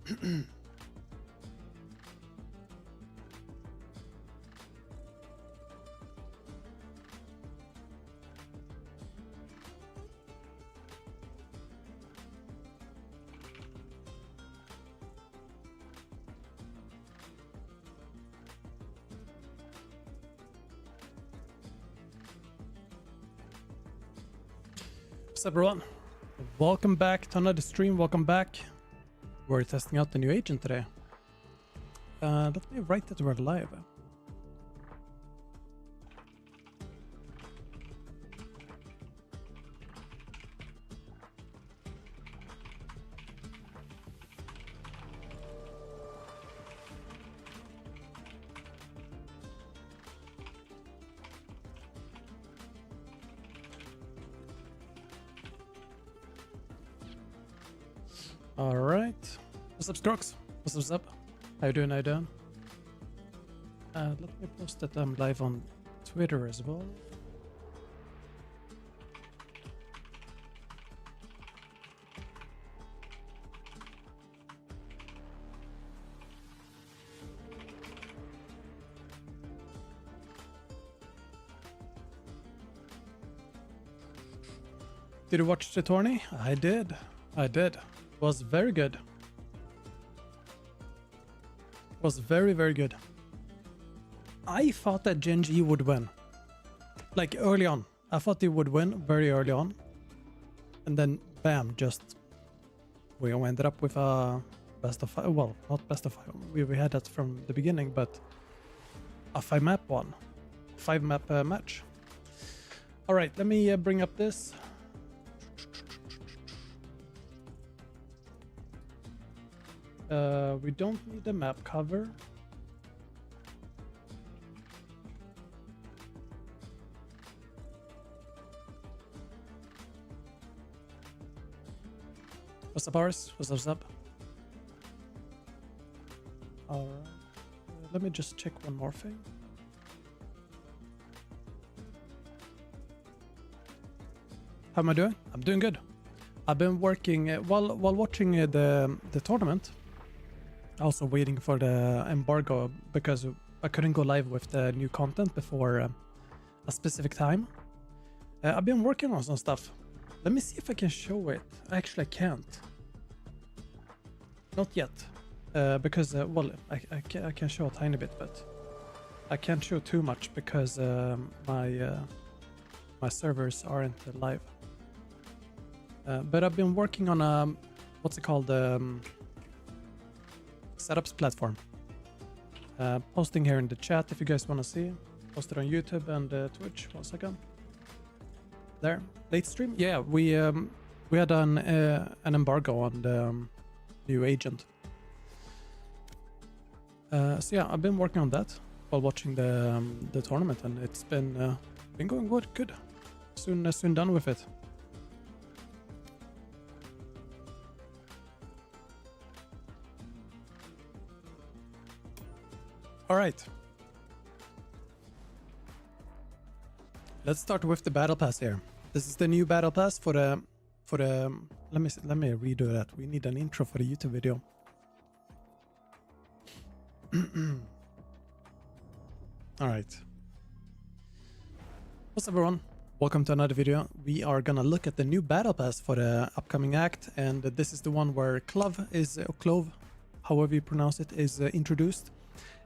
What's up, everyone? Welcome back to another stream. Welcome back. We're testing out the new agent today. Let me write that we're live. All right. What's up, Scroox? What's up? How you doing? How you doing? Let me post that I'm live on Twitter as well. Did you watch the tourney? I did. Was very good. Was very, very good. I thought that Gen G would win. Like early on. I thought they would win very early on. And then bam, just we ended up with a best of 5. Well, not best of 5. We had that from the beginning, but a 5-map one. 5-map match. Alright, let me bring up this. We don't need a map cover. What's up, Boris? What's up? Alright. Let me just check one more thing. How am I doing? I'm doing good. I've been working while watching the tournament. Also waiting for the embargo because I couldn't go live with the new content before a specific time. I've been working on some stuff. Let me see if I can show it. Actually, I can't. Not yet. Because, well, I can show a tiny bit, but I can't show too much because my servers aren't live. But I've been working on what's it called? Setups platform. Posting here in the chat if you guys want to see. Posted on YouTube and Twitch. 1 second. There. Late stream. Yeah, we had an embargo on the new agent. So yeah, I've been working on that while watching the tournament, and it's been going good. Soon done with it. All right. Let's start with the battle pass here. This is the new battle pass for the let me redo that. We need an intro for the YouTube video. All right. What's up, everyone? Welcome to another video. We are gonna look at the new battle pass for the upcoming act, and this is the one where Clove, however you pronounce it, is introduced.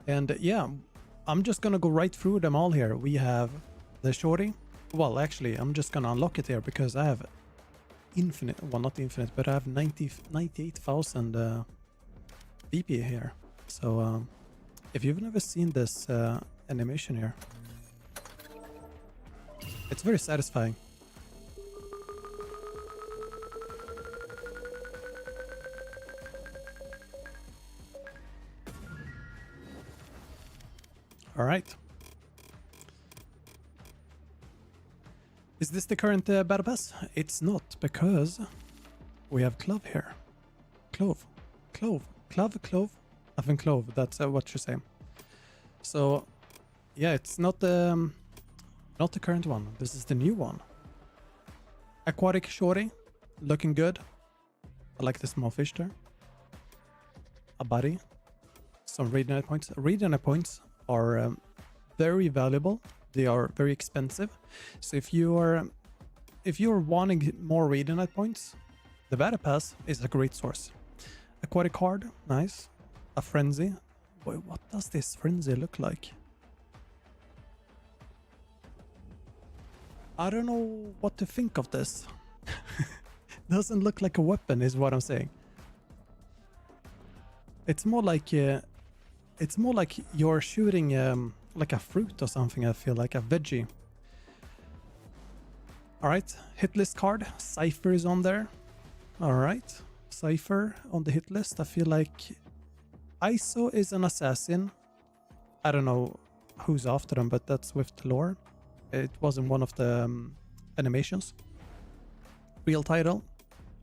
And yeah, I'm just gonna go right through them all here. We have the shorty. Well, actually, I'm just gonna unlock it here because I have infinite, well, not infinite, but I have 98,000 VP here. So if you've never seen this animation here, it's very satisfying. All right. Is this the current battle pass? It's not, because we have Clove here. Clove. I think Clove. That's what you're saying. So, yeah, it's not the current one. This is the new one. Aquatic shorty, looking good. I like the small fish there. a body, some radiant points. Radiant points are very valuable. They are very expensive. So if you're wanting more radiant points, the battle pass is a great source. Aquatic card, nice. A frenzy. Boy, what does this frenzy look like? I don't know what to think of this. Doesn't look like a weapon is what I'm saying. It's more like you're shooting like a fruit or something. I feel like a veggie. All right, hit list card. Cypher is on there. All right, Cypher on the hit list. I feel like ISO is an assassin. I don't know who's after them, but that's with the lore. It wasn't one of the animations. Real title.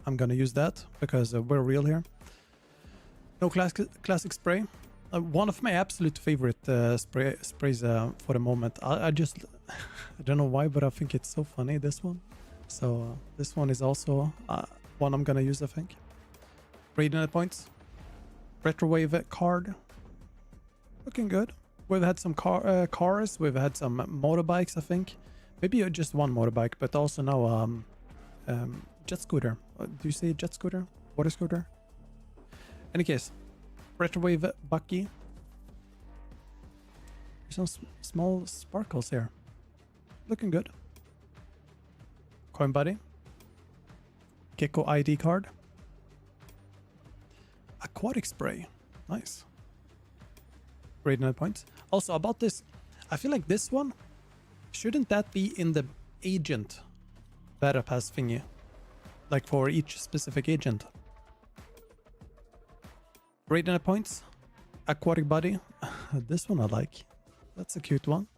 I'm gonna use that because we're real here. No classic spray. One of my absolute favorite sprays for the moment. I just I don't know why, but I think it's so funny, this one. So this one is also one I'm gonna use, I think. Radiant points. Retrowave card. Looking good. We've had some cars, we've had some motorbikes, I think. Maybe just one motorbike, but also now jet scooter. Do you say jet scooter? Water scooter? Any case, Retrowave Bucky. Some small sparkles here. Looking good. Coin Buddy. Gecko ID card. Aquatic Spray. Nice. Radiant points. Also about this, I feel like this one, shouldn't that be in the agent battle pass thingy? Like for each specific agent. Radiant points. Aquatic Body. This one I like. That's a cute one.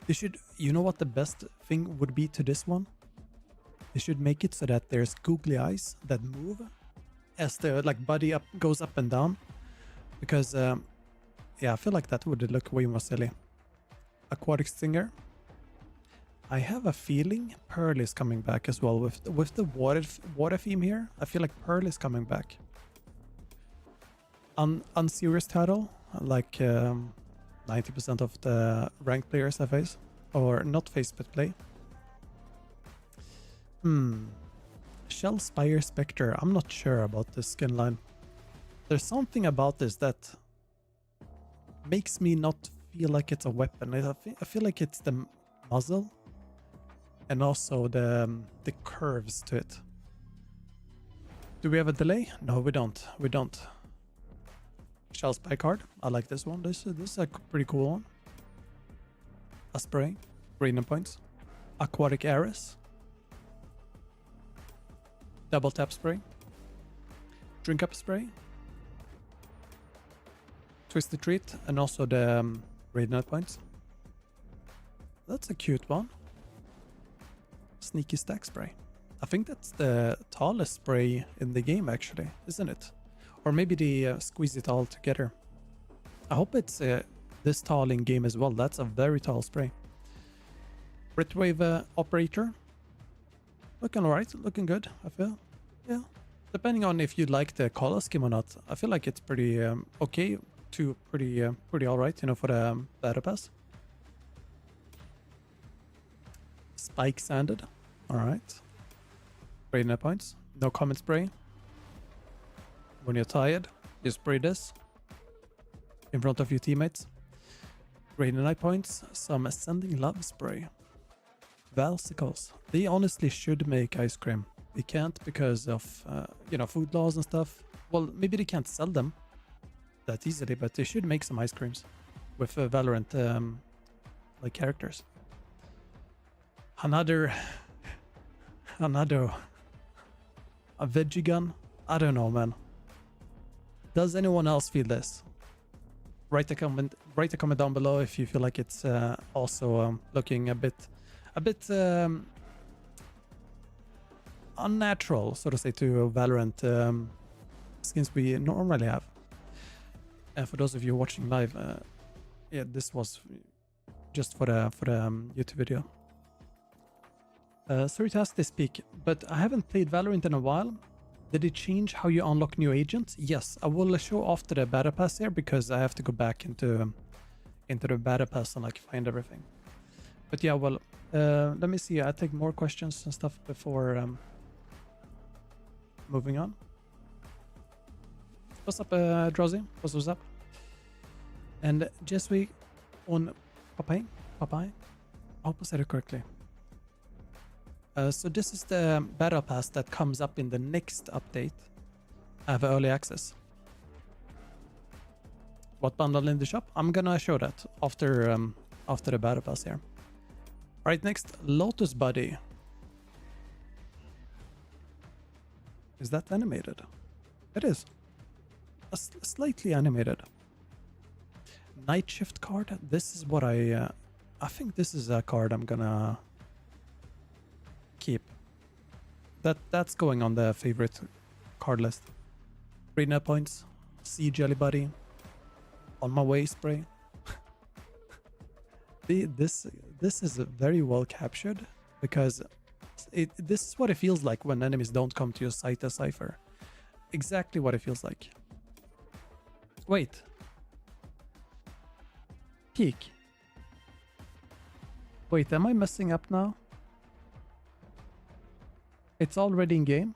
They should, you know what the best thing would be to this one? They should make it so that there's googly eyes that move as the like body goes up and down. Because yeah, I feel like that would look way more silly. Aquatic Stinger. I have a feeling Pearl is coming back as well with the water theme here. I feel like Pearl is coming back. Unserious title, like 90% of the ranked players I face, or not face but play. Shell Spire Spectre. I'm not sure about this skin line. There's something about this that makes me not feel like it's a weapon. I feel like it's the muzzle and also the curves to it. Do we have a delay? No, we don't. We don't. Shell Spy card. I like this one. This is a pretty cool one. A spray. Radiant points. Aquatic Ares. Double tap spray. Drink up spray. Twisted Treat, and also the radiant points. That's a cute one. Sneaky Stack spray. I think that's the tallest spray in the game actually, isn't it? Or maybe they squeeze it all together. I hope it's this tall in game as well. That's a very tall spray. Retrowave Operator. Looking alright, looking good, I feel. Yeah. Depending on if you like the color scheme or not, I feel like it's pretty okay to pretty alright, you know, for the battle pass. Spike Sanded. Alright. Radiant points. No comment spray. When you're tired, you spray this in front of your teammates. Radiant points. Some Sending Love spray. Valsicles. They honestly should make ice cream. They can't because of you know, food laws and stuff. Well, maybe they can't sell them that easily, but they should make some ice creams with Valorant like characters. Another a veggie gun. I don't know, man. Does anyone else feel this? Write a comment down below if you feel like it's also looking a bit unnatural, so to say, to Valorant skins we normally have. And for those of you watching live, yeah, this was just for the YouTube video. Sorry to ask this peak, but I haven't played Valorant in a while. Did it change how you unlock new agents? Yes, I will show after the battle pass here because I have to go back into the battle pass and like find everything. But yeah, well, let me see. I take more questions and stuff before moving on. What's up, Drowsy? What's up? And just we on Papai. I hope I said it correctly. So this is the battle pass that comes up in the next update. I have early access. What bundle in the shop? I'm gonna show that after the battle pass here. All right, next, Lotus Buddy. Is that animated? It is. Slightly animated. Night Shift card. This is what I think this is a card I'm gonna keep. That's going on the favorite card list. 3 net points. Sea Jelly Buddy. On my way spray. This is very well captured because this is what it feels like when enemies don't come to your site as Cypher. Exactly what it feels like. Wait. Peek. Wait, am I messing up now? It's already in game?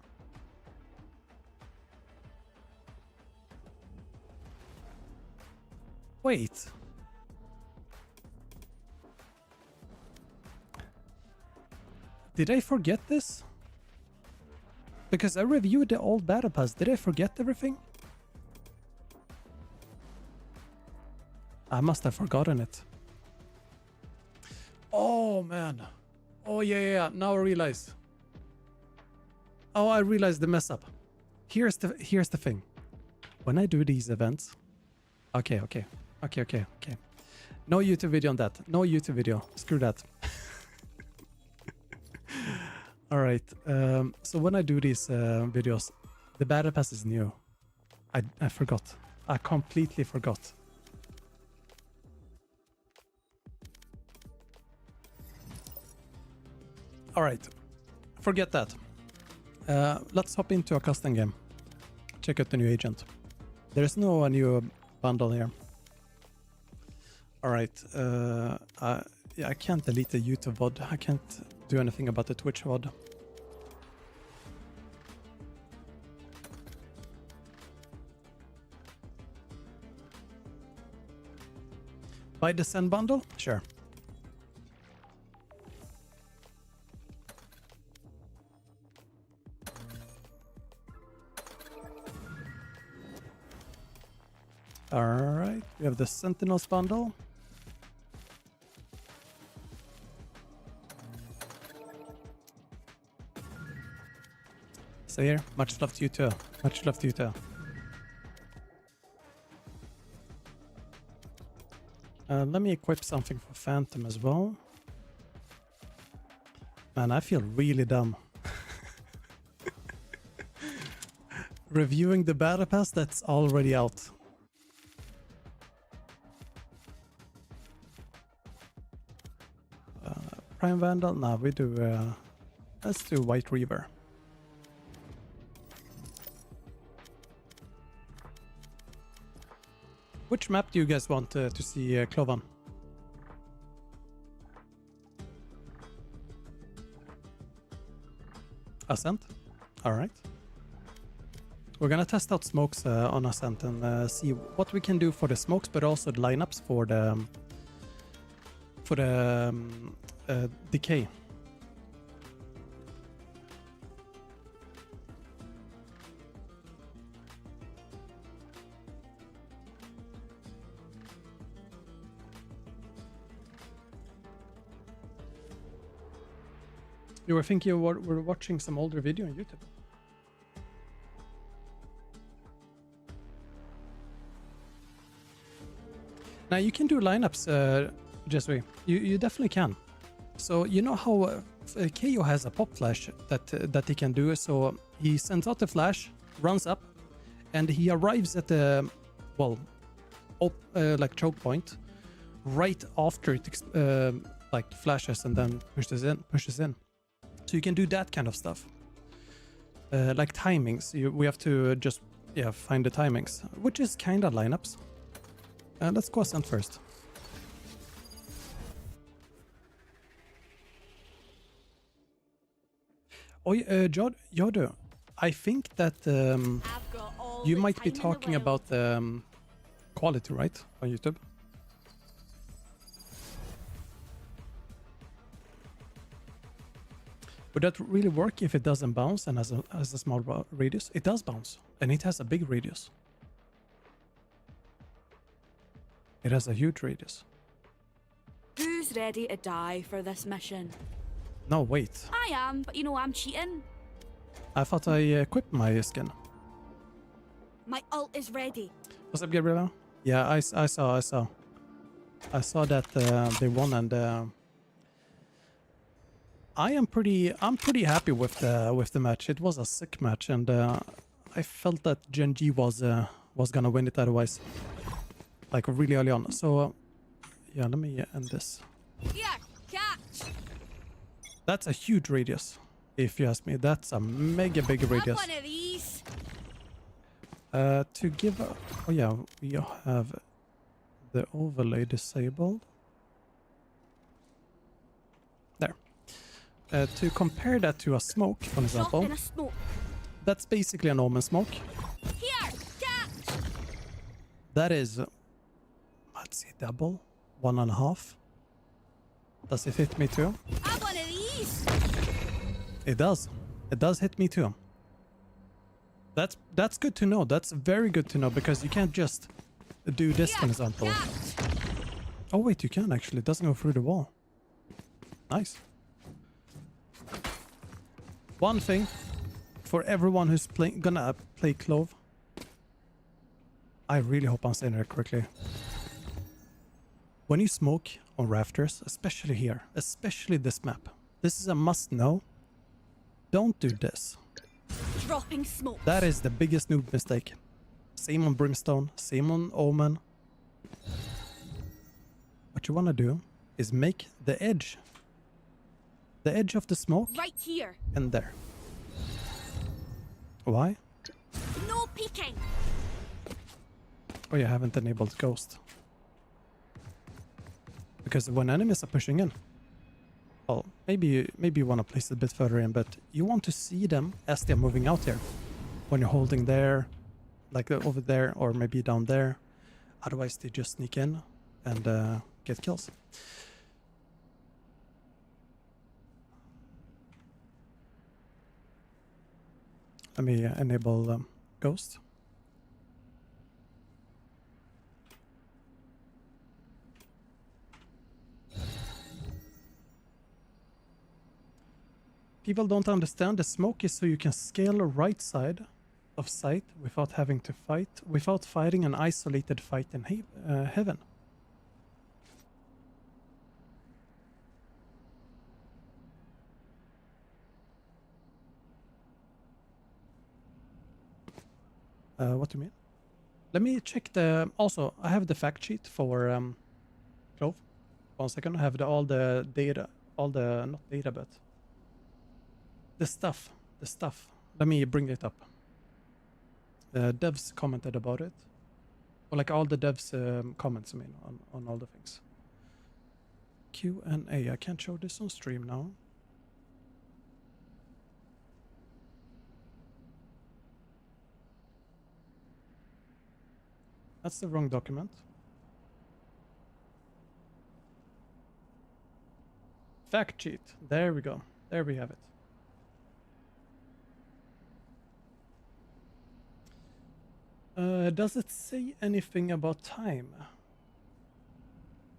Wait. Did I forget this? Because I reviewed the old battle pass. Did I forget everything? I must have forgotten it. Oh man. Oh yeah. Now I realize. Oh, I realized the mess up. Here's the thing. When I do these events. Okay. No YouTube video on that. No YouTube video. Screw that. All right. So when I do these videos, the battle pass is new. I forgot. I completely forgot. All right. Forget that. Let's hop into a custom game. Check out the new agent. There's no new bundle here. All right. Yeah, I can't delete the YouTube VOD. I can't do anything about the Twitch VOD. Buy the Ascent bundle? Sure. Alright, we have the Sentinels bundle. So here, much love to you too. Much love to you too. Let me equip something for Phantom as well. Man, I feel really dumb. Reviewing the battle pass that's already out. Prime Vandal? No, we do. Let's do White Reaver. Which map do you guys want to see Clove on? Ascent? Alright. We're gonna test out smokes on Ascent and see what we can do for the smokes, but also the lineups for the decay. You were thinking we're watching some older video on YouTube. Now you can do lineups, Jesui. You definitely can. So you know how KO has a pop flash that he can do. So he sends out the flash, runs up, and he arrives at the like choke point right after it like flashes and then pushes in. So you can do that kind of stuff. like timings. We have to just find the timings, which is kind of lineups. Let's go Ascent first. Oh, Yodo, I think that you might be talking about the quality, right, on YouTube? Would that really work if it doesn't bounce and has a small radius? It does bounce, and it has a big radius. It has a huge radius. Who's ready to die for this mission? No, wait. I am, but you know I'm cheating. I thought I equipped my skin. My ult is ready. What's up, Gabriela? Yeah, I saw. I saw that they won, and I'm pretty happy with the match. It was a sick match, and I felt that Gen G was gonna win it otherwise, like really early on. So yeah, let me end this. Yeah, catch. That's a huge radius, if you ask me. That's a mega big radius. Have one of these. To give a, oh yeah, we have the overlay disabled. There. To compare that to a smoke, for example, Shot in a smoke. that's basically an omen smoke. Here, catch. That is, let's see, double, 1.5. Does it hit me too? Have one of these. It does. It does hit me too. That's good to know. That's very good to know, because you can't just do this, for example. Catch. Oh wait, you can actually. It doesn't go through the wall. Nice. One thing for everyone who's gonna play Clove. I really hope I'm saying it correctly. When you smoke on rafters, especially here, especially this map, this is a must know. Don't do this. Dropping smoke. That is the biggest noob mistake. Same on Brimstone, same on Omen. What you want to do is make the edge of the smoke Right here. and there. Why? No peeking. Oh, you haven't enabled Ghost. Because when enemies are pushing in, well, maybe you want to place it a bit further in, but you want to see them as they're moving out here. When you're holding there, like over there, or maybe down there. Otherwise, they just sneak in and get kills. Let me enable Ghost. People don't understand the smoke is so you can scale the right side of sight without having to fight, without fighting an isolated fight in heaven. What do you mean? Let me check the. Also, I have the fact sheet for Clove. 1 second. I have all the data, not data, but the stuff. Let me bring it up. Devs commented about it, or like all the devs comments. I mean, on all the things. Q&A. I can't show this on stream now. That's the wrong document. Fact sheet. There we go. There we have it. Does it say anything about time?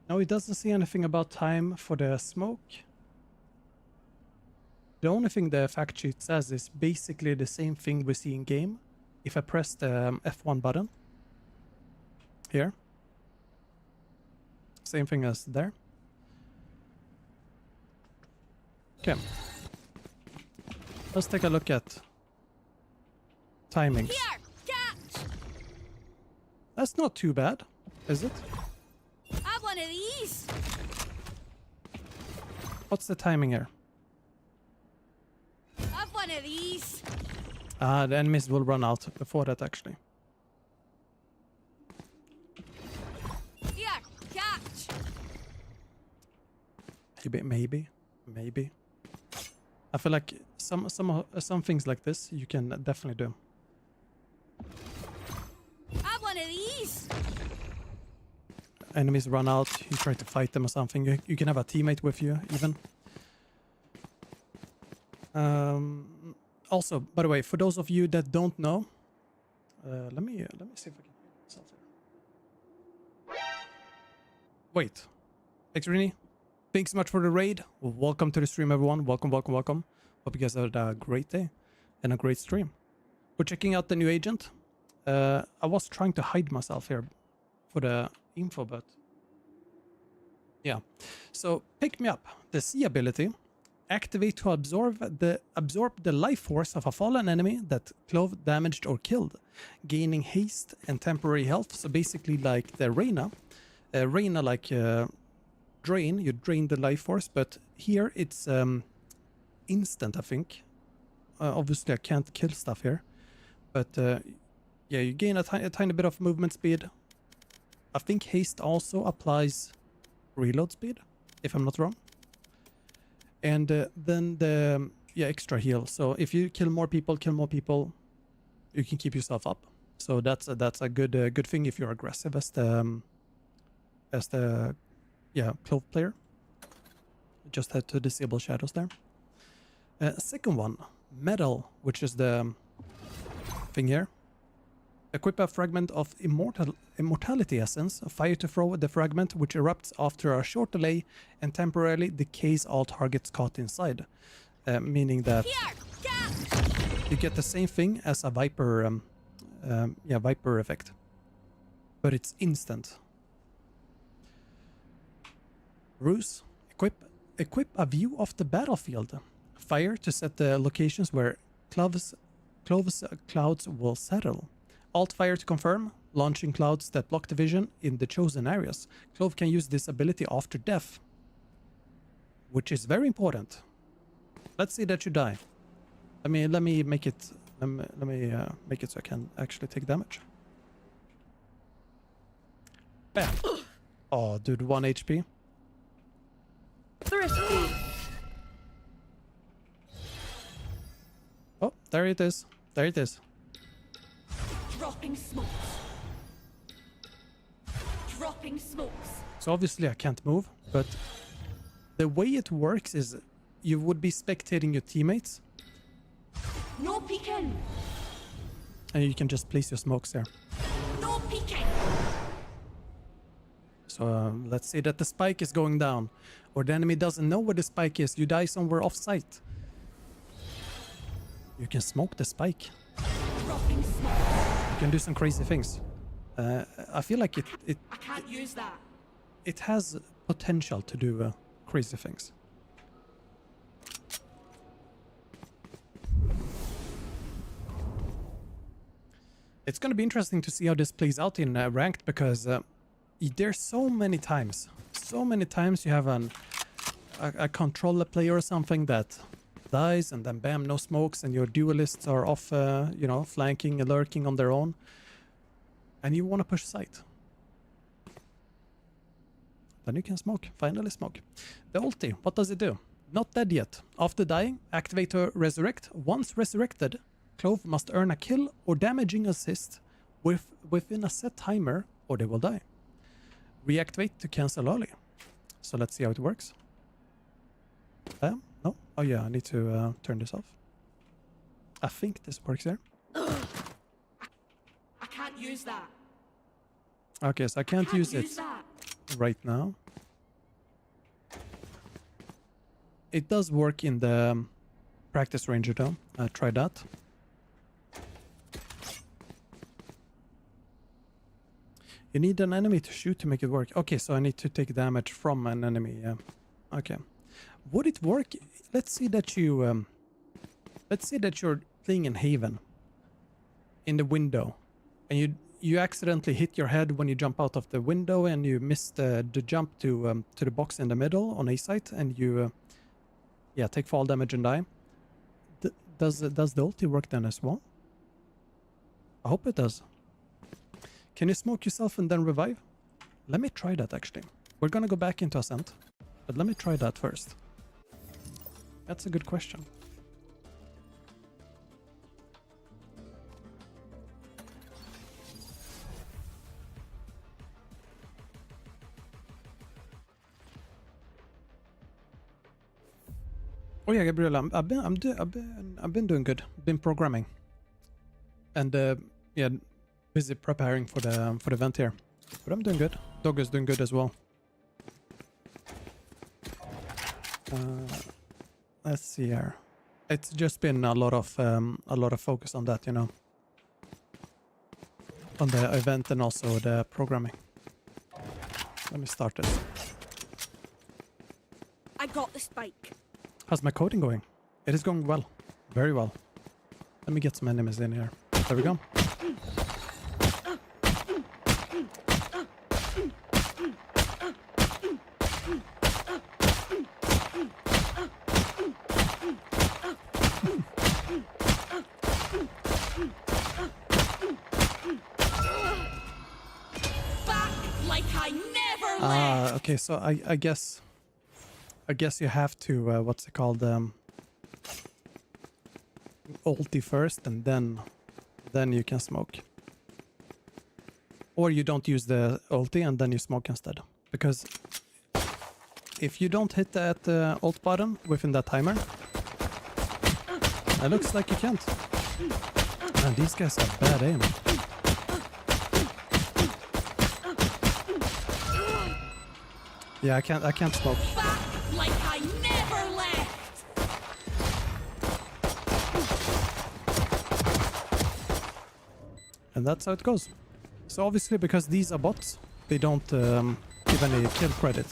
No, it doesn't say anything about time for the smoke. The only thing the fact sheet says is basically the same thing we see in game. If I press the F1 button here, same thing as there. Okay, let's take a look at timings. Here, catch. That's not too bad, is it? Have one of these. What's the timing here? Have one of these. The enemies will run out before that, actually. Here, catch. Maybe. I feel like some things like this you can definitely do. Have one of these. Enemies run out, you try to fight them or something. You can have a teammate with you, even. Also, by the way, for those of you that don't know, let me see if I can hear myself here. Wait, Exrini, thanks so much for the raid. Welcome to the stream, everyone. Welcome. Hope you guys had a great day and a great stream. We're checking out the new agent. I was trying to hide myself here for the info, but yeah. So pick me up. The C ability, activate to absorb the life force of a fallen enemy that Clove damaged or killed, gaining haste and temporary health. So basically like the Reyna, like drain, you drain the life force, but here it's instant, I think. Obviously I can't kill stuff here, but yeah, you gain a tiny bit of movement speed. I think haste also applies reload speed, if I'm not wrong. And then the extra heal. So if you kill more people, you can keep yourself up. So that's a good thing if you're aggressive as the Clove player. Just had to disable shadows there. Second one, metal, which is the thing here. Equip a fragment of immortality essence, fire to throw the fragment, which erupts after a short delay and temporarily decays all targets caught inside. Meaning that you get the same thing as a Viper, Viper effect, but it's instant. Ruse, equip a view of the battlefield. Fire to set the locations where Clove's clouds will settle. Alt fire to confirm, launching clouds that block the vision in the chosen areas. Clove can use this ability after death, which is very important. Let's see that you die. Let me make it. Let me make it so I can actually take damage. Bam! Oh, dude, 1 HP. Thrifty. Oh, there it is. There it is. Dropping smokes. Dropping smokes. So obviously I can't move, but the way it works is you would be spectating your teammates. No peeking. And you can just place your smokes there. No peeking. So let's say that the spike is going down, or the enemy doesn't know where the spike is. You die somewhere off site. You can smoke the spike. Dropping smoke. You can do some crazy things. I feel like I can't use that. it has potential to do crazy things. It's going to be interesting to see how this plays out in ranked, because there's so many times you have a controller player or something that dies, and then bam, no smokes, and your duelists are off, flanking and lurking on their own, and you want to push site. Then you can smoke, finally smoke. The ulti, what does it do? Not dead yet. After dying, activate to resurrect. Once resurrected, Clove must earn a kill or damaging assist within a set timer, or they will die. Reactivate to cancel early. So let's see how it works. No? Oh yeah, I need to turn this off. I think this works here. I can't use that. Okay, so I can't use it right now. It does work in the practice ranger though. Try that. You need an enemy to shoot to make it work. Okay, so I need to take damage from an enemy. Yeah. Okay. Would it work? Let's say that you let's say that you're playing in Haven in the window, and you accidentally hit your head when you jump out of the window, and you miss the jump to the box in the middle on A site, and you take fall damage and die. Does the ulti work then as well? I hope it does. Can you smoke yourself and then revive? Let me try that actually. We're gonna go back into Ascent, but let me try that first. That's a good question. Oh yeah, Gabriel, I've been doing good. Been programming, and yeah, busy preparing for the event here. But I'm doing good. Dog is doing good as well. Let's see here. It's just been a lot of focus on that, you know, on the event and also the programming. Let me start this. I got the spike. How's my coding going? It is going well. Very well. Let me get some enemies in here. There we go. Back like I never left. Okay, so I guess you have to what's it called, ulti first and then you can smoke, or you don't use the ulti and then you smoke instead, because if you don't hit that ult button within that timer, it looks like you can't. Man, these guys have bad aim. Yeah, I can't smoke. Back like I never left. And that's how it goes. So obviously, because these are bots, they don't give any kill credit.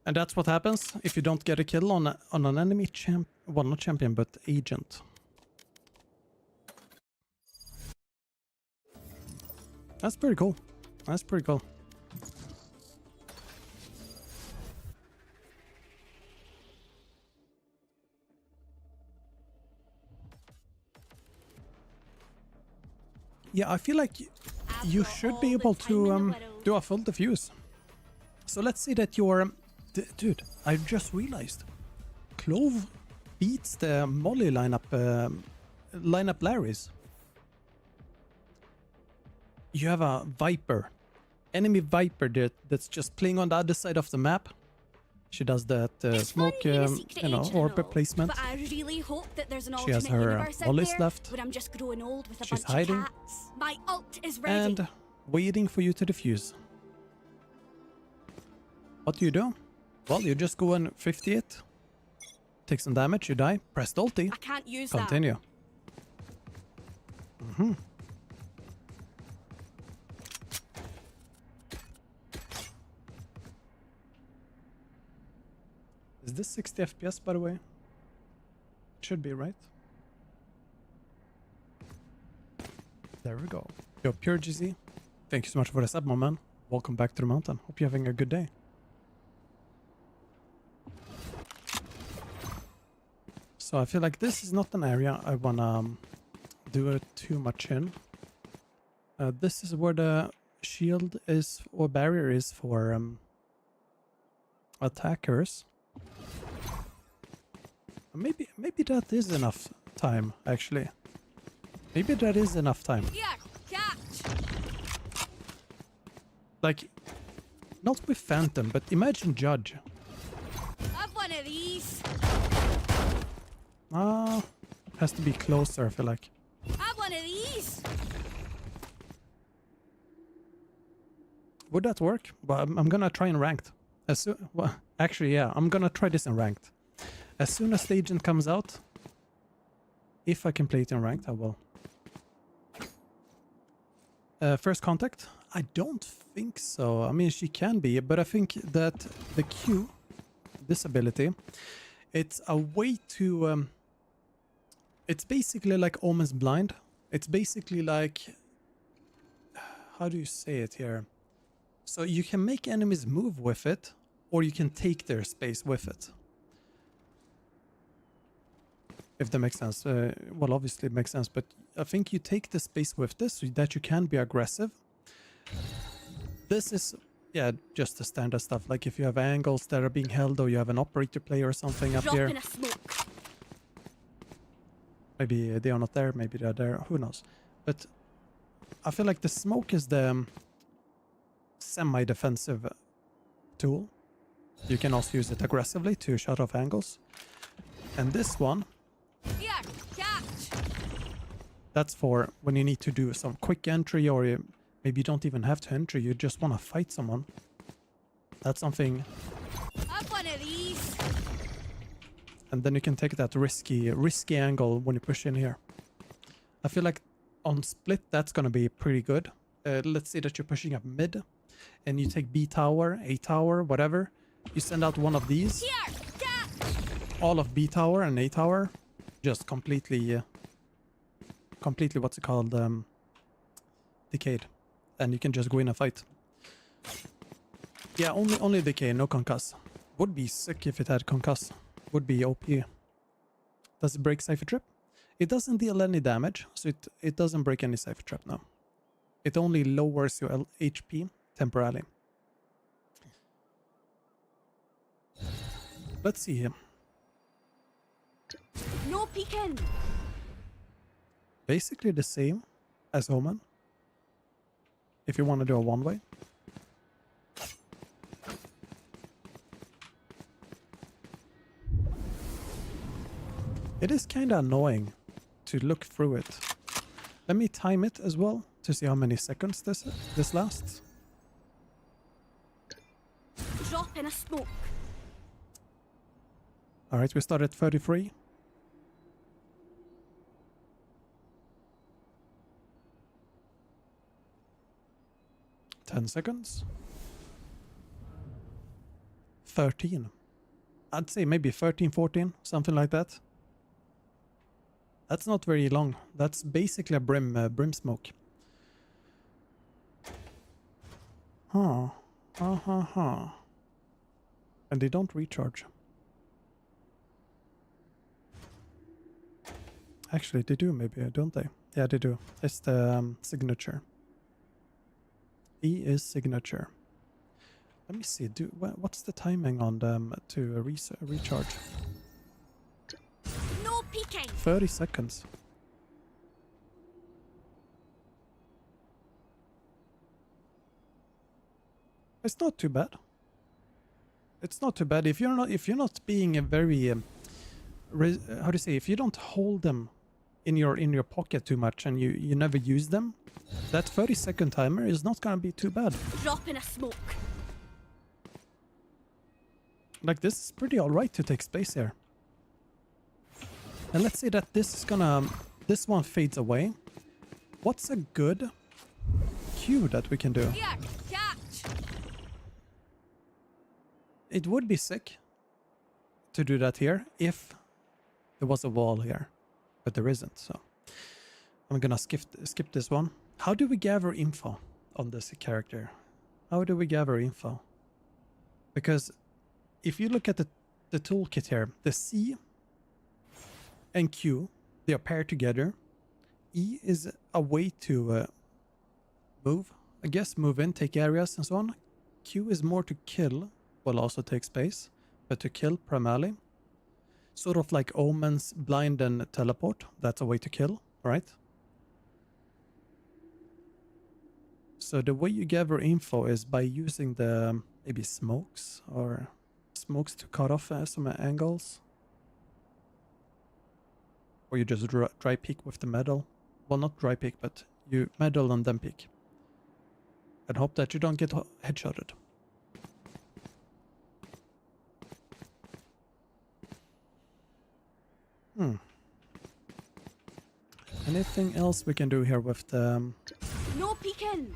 And that's what happens if you don't get a kill on an enemy well, not champion, but agent. That's pretty cool. That's pretty cool. Yeah, I feel like you should be able to do a full defuse. So let's say that you're... Dude, I just realized. Clove beats the Molly lineup Larry's. You have a Viper. Enemy Viper that's just playing on the other side of the map. She does that smoke, you know, orb placement. But I really hope that there's an She has alternate her universe out Molly's there left. where I'm just growing old with a She's bunch hiding. of cats. My ult is ready. And waiting for you to defuse. What do? Well, you just go on 58. Take some damage, you die. Press the ulti. I can't use Continue. Mm-hmm. Is this 60 FPS, by the way? It should be, right? There we go. Yo, Pure GZ, thank you so much for the sub, my man. Welcome back to the mountain. Hope you're having a good day. So I feel like this is not an area I wanna do it too much in. This is where the shield is, or barrier is for attackers. Maybe that is enough time, actually. Maybe that is enough time. Here, catch. Like, not with Phantom, but imagine Judge. Have one of these. Has to be closer, I feel like. Have one of these. Would that work? Well, I'm gonna try in ranked. Well, actually, yeah, I'm gonna try this in ranked. As soon as the agent comes out, if I can play it in ranked, I will. First contact? I don't think so. I mean, she can be, but I think that the Q, this ability, it's a way to... it's basically like Omen's Blind. It's basically like... How do you say it here? So you can make enemies move with it, or you can take their space with it. If that makes sense. Well, obviously it makes sense, but I think you take the space with this so that you can be aggressive. This is, yeah, just the standard stuff. Like if you have angles that are being held, or you have an operator player or something up here. Drop in a smoke. Maybe they are not there, maybe they're there, who knows. But I feel like the smoke is the semi-defensive tool. You can also use it aggressively to shut off angles. And this one, Here, catch. that's for when you need to do some quick entry, or maybe you don't even have to entry, you just want to fight someone. That's something. Have one of these. And then you can take that risky angle when you push in here. I feel like on split that's gonna be pretty good. Let's say that you're pushing up mid, and you take B tower, A tower, whatever. You send out one of these. Here, catch. All of B tower and A tower, just completely what's it called, decayed, and you can just go in and fight. Yeah, only decay, no concuss. Would be sick if it had concuss. Would be OP. Does it break Cypher Trap? It doesn't deal any damage, so it doesn't break any Cypher Trap now. It only lowers your HP temporarily. Let's see here. No peeking. Basically the same as Omen. If you want to do a one-way. It is kind of annoying to look through it. Let me time it as well to see how many seconds this lasts. Drop in a smoke. Alright, we start at 33. Seconds. 13. I'd say maybe 13, 14, something like that. That's not very long. That's basically a brim smoke. Huh. And they don't recharge. Actually, they do maybe, don't they? Yeah, they do. It's the signature. E is signature. Let me see. What's the timing on them to recharge? No peeking. 30 seconds. It's not too bad. It's not too bad if you're not being a very how do you say, if you don't hold them in your pocket too much and you never use them, that 30-second timer is not gonna be too bad. Drop in a smoke. Like, this is pretty alright to take space here. And let's say that this one fades away. What's a good Q that we can do? Here, catch. It would be sick to do that here if there was a wall here, but there isn't, so I'm gonna skip this one. How do we gather info on this character? How do we gather info? Because if you look at the toolkit here, the C and Q, they are paired together. E is a way to move, I guess, move in, take areas and so on. Q is more to kill, will also take space, but to kill primarily. Sort of like Omen's blind and teleport, that's a way to kill, right? So the way you gather info is by using the maybe smokes to cut off some angles. Or you just dry peek with the metal. Well, not dry peek, but you metal and then peek. And hope that you don't get headshotted. Anything else we can do here with the... No peeking.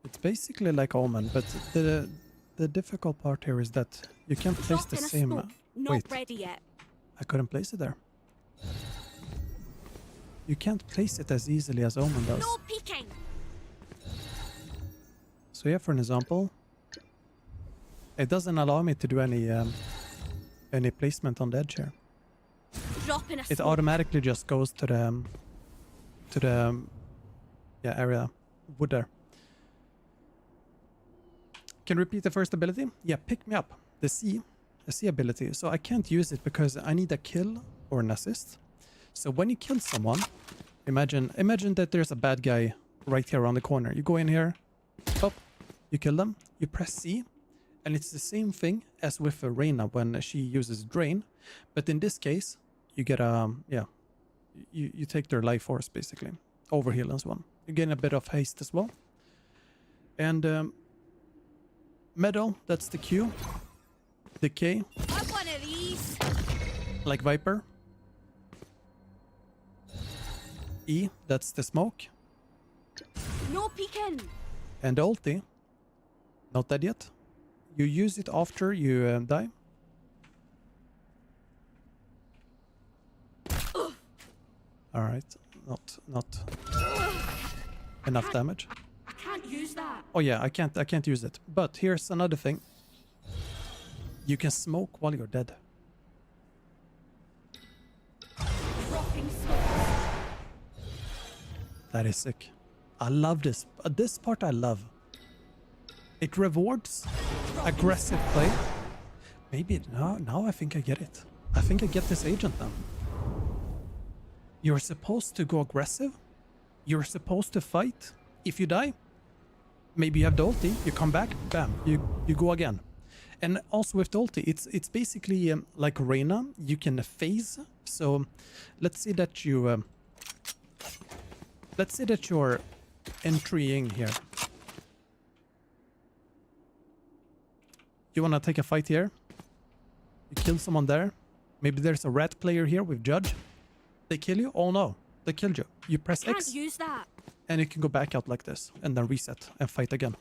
It's basically like Omen, but the difficult part here is that you can't place Drop the in a same... smoke. Not Wait, ready yet. I couldn't place it there. You can't place it as easily as Omen does. No peeking. So here, for an example, it doesn't allow me to do any any placement on the edge here. Dropping a It smoke. automatically just goes to the yeah, area wood there. Can you repeat the first ability? Yeah, pick me up. The C ability. So I can't use it because I need a kill or an assist. So when you kill someone, imagine that there's a bad guy right here around the corner. You go in here, pop, you kill them, you press C, and it's the same thing as with Reyna when she uses Drain, but in this case, you get yeah, you take their life force basically, overheal and so on. You gain a bit of haste as well, and Meadow, that's the Q, the K, Have one of these. like Viper. E, that's the smoke. No peeking. And the ulti, not dead yet. You use it after you die. Alright, not enough damage. I can't use that. Oh yeah, I can't use it. But here's another thing. You can smoke while you're dead. Dropping smoke. That is sick. I love this. This part I love. It rewards aggressive play. Maybe now I think I get it. I think I get this agent now. You're supposed to go aggressive. You're supposed to fight. If you die, maybe you have the ulti. You come back, bam, you go again. And also with the ulti, it's basically like Reyna. You can phase. So let's say that you let's say that you're entering here. You want to take a fight here. You kill someone there. Maybe there's a rat player here with Judge. They kill you. Oh no, they killed you. You press Can't X use that. and you can go back out like this and then reset and fight again.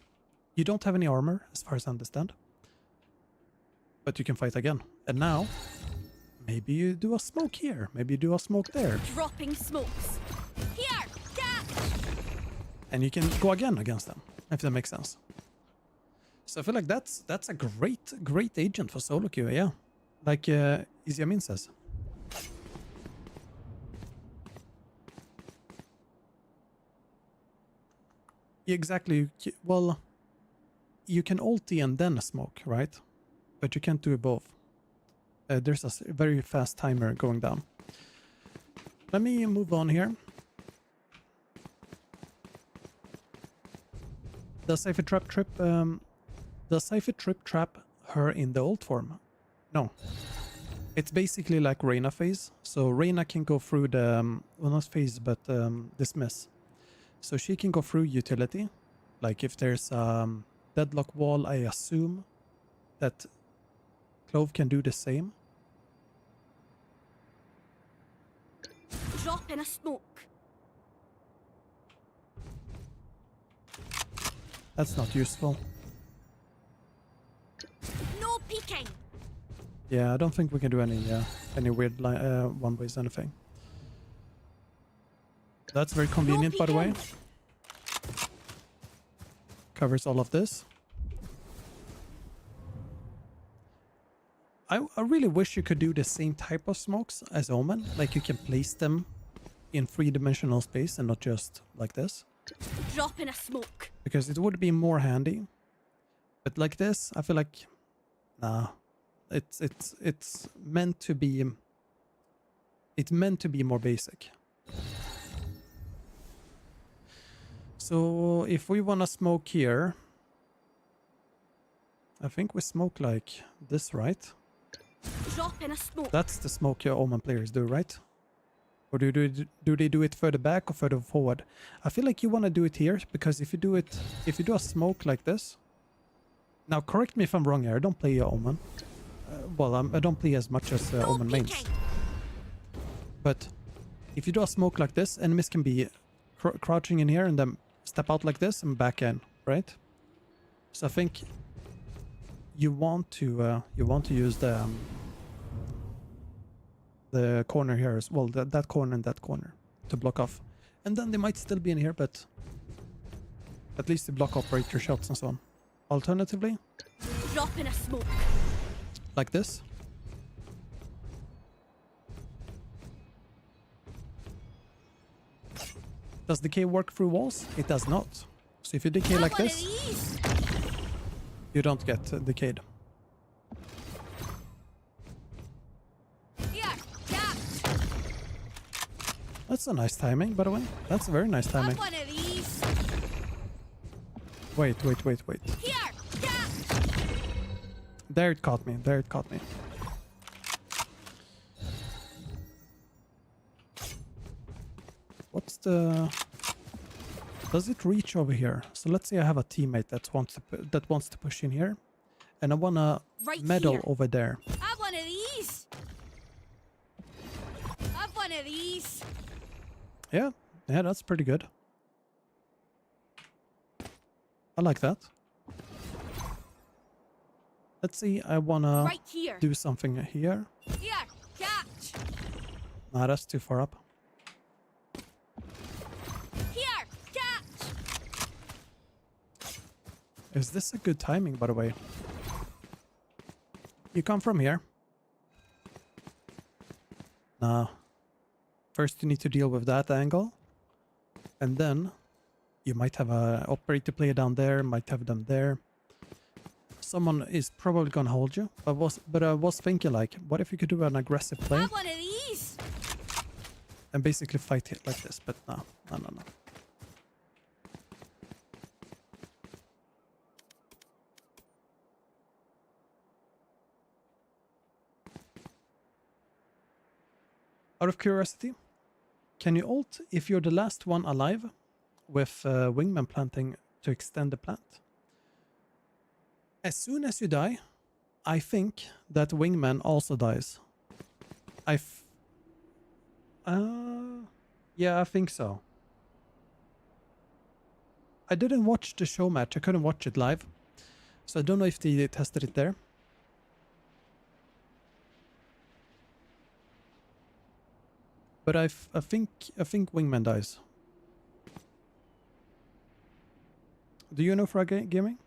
You don't have any armor as far as I understand. But you can fight again. And now, maybe you do a smoke here. Maybe you do a smoke there. Dropping smokes. Here, catch. And you can go again against them, if that makes sense. So I feel like that's a great agent for solo queue, yeah. Like Easy Amin says. Exactly. Well, you can ulti and then smoke, right? But you can't do it both. There's a very fast timer going down. Let me move on here. Does Cypher Trap trap her in the ult form? No. It's basically like Reyna phase. So Reyna can go through the, well not phase, but dismiss. So she can go through utility. Like if there's deadlock wall, I assume that Clove can do the same. Drop in a smoke. That's not useful. No peeking. Yeah, I don't think we can do any weird one ways anything. That's very convenient, by the way. Covers all of this. I really wish you could do the same type of smokes as Omen. Like you can place them in three-dimensional space and not just like this. Drop in a smoke. Because it would be more handy. But like this, I feel like, nah. It's meant to be. It's meant to be more basic. So if we wanna smoke here, I think we smoke like this, right? Drop in a smoke. That's the smoke your Omen players do, right? Or do they do it further back or further forward? I feel like you want to do it here because if you do a smoke like this. Now correct me if I'm wrong here. I don't play Omen. Well, I don't play as much as Omen mains. But if you do a smoke like this, enemies can be crouching in here and then step out like this and back in, right? So I think you want to use the corner here as well, that corner and that corner to block off. And then they might still be in here, but at least they block operator shots and so on. Alternatively, drop in a smoke. like this. Does decay work through walls? It does not. So if you decay like this, you don't get decayed. Here, catch. That's a nice timing, by the way. That's a very nice timing. Have one of these. Wait. Here, catch. There it caught me. There it caught me. What's the... Does it reach over here? So let's say I have a teammate that wants to push in here, and I want a Right medal here. over there. Have one of these. Have one of these. Yeah, that's pretty good. I like that. Let's see, I wanna Right here. do something here. Here, catch. Nah, that's too far up. Here, catch. Is this a good timing, by the way? You come from here. Nah. First you need to deal with that angle. And then you might have a operator player down there, might have them there. Someone is probably gonna hold you. But I was thinking, like, what if you could do an aggressive play Have one of these. and basically fight it like this? But no. Out of curiosity, can you ult if you're the last one alive with wingman planting to extend the plant? As soon as you die, I think that wingman also dies. Yeah, I think so. I didn't watch the show match. I couldn't watch it live, so I don't know if they tested it there. But I think wingman dies. Do you know Frag Gaming?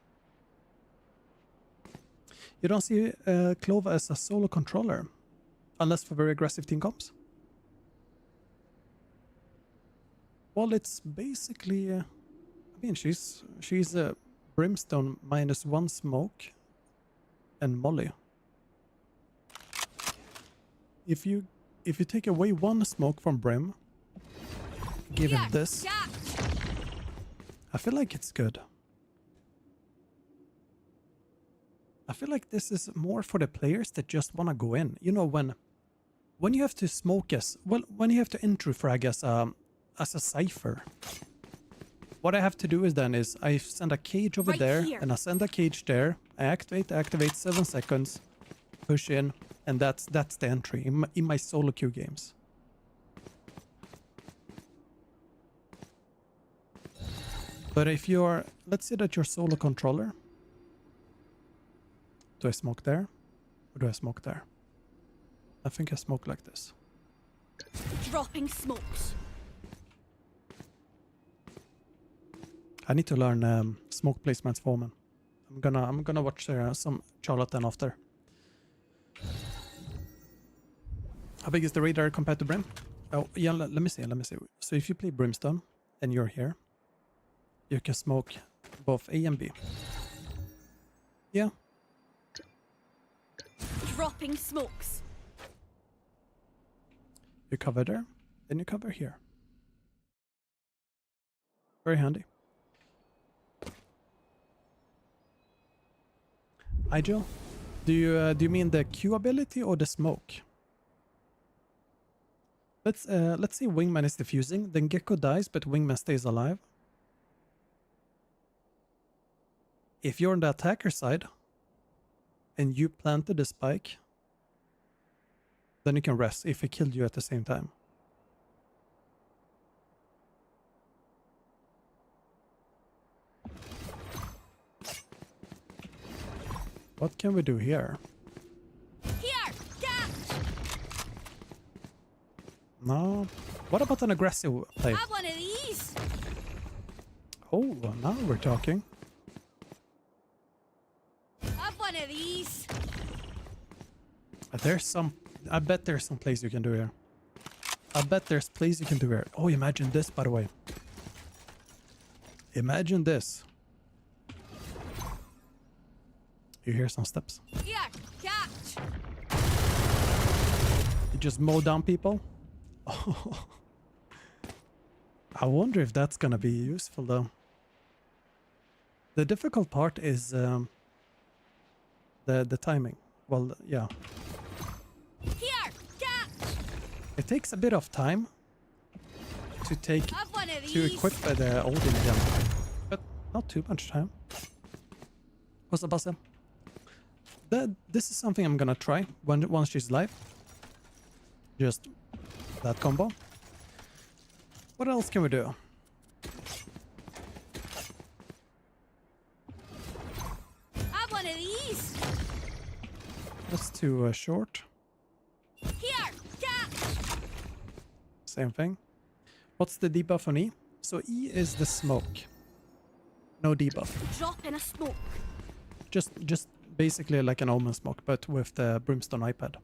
You don't see Clove as a solo controller, unless for very aggressive team comps. Well, it's basically, I mean, she's Brimstone -1 smoke and Molly. If you take away 1 smoke from Brim, give him this. I feel like it's good. I feel like this is more for the players that just want to go in. You know, when you have to smoke when you have to entry frag as a cipher. What I have to do is I send a cage over Right there, here. and I send a cage there. I activate 7 seconds, push in, and that's the entry in my solo queue games. But if you're, let's say that you're solo controller. Do I smoke there? Or do I smoke there? I think I smoke like this. Dropping smokes. I need to learn smoke placements for me. I'm gonna watch some charlatan after. How big is the radar compared to Brim? Oh yeah, let me see. So if you play Brimstone and you're here, you can smoke both A and B. Yeah. Dropping smokes. You cover there, then you cover here. Very handy. Igel, do you mean the Q ability or the smoke? Let's say Wingman is defusing, then Gecko dies, but Wingman stays alive. If you're on the attacker side and you planted the spike, then you can rest if he killed you at the same time. What can we do here? Here, catch. No. What about an aggressive play? Have one of these. Oh, now we're talking. Have one of these. I bet there's some plays you can do here. I bet there's plays you can do here. Oh, imagine this, by the way. Imagine this. You hear some steps. Here, catch. You just mow down people. Oh. I wonder if that's gonna be useful though. The difficult part is the timing. Well, yeah. Here, catch. It takes a bit of time to Have one of to these. equip the old gem, but not too much time. What's the buzzer? This is something I'm gonna try once she's live. Just that combo. What else can we do? Have one of these. Let's do a short. Here, catch. Same thing. What's the debuff on E? So E is the smoke. No debuff. Drop in a smoke. Just basically like an omen smoke, but with the brimstone iPad.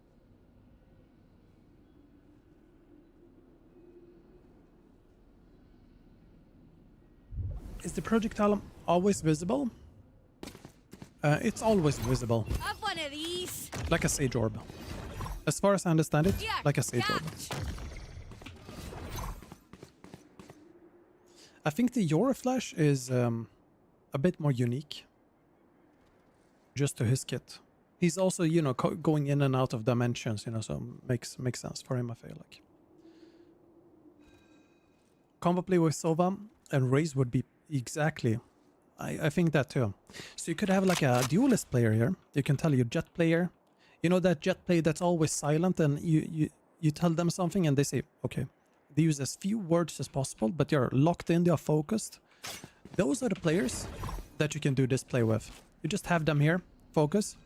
Is the projectile always visible? It's always visible, Have one of these. like a sage orb. As far as I understand it, Here, like a sage orb. catch. I think the Yora Flash is a bit more unique. Just to his kit. He's also, you know, going in and out of dimensions, you know, so makes sense for him, I feel like. Combo play with Sova and Raze would be exactly. I think that too. So you could have like a duelist player here. You can tell your jet player. You know that jet player that's always silent and you tell them something and they say, okay. They use as few words as possible, but they're locked in, they're focused. Those are the players that you can do this play with. You just have them here, focus.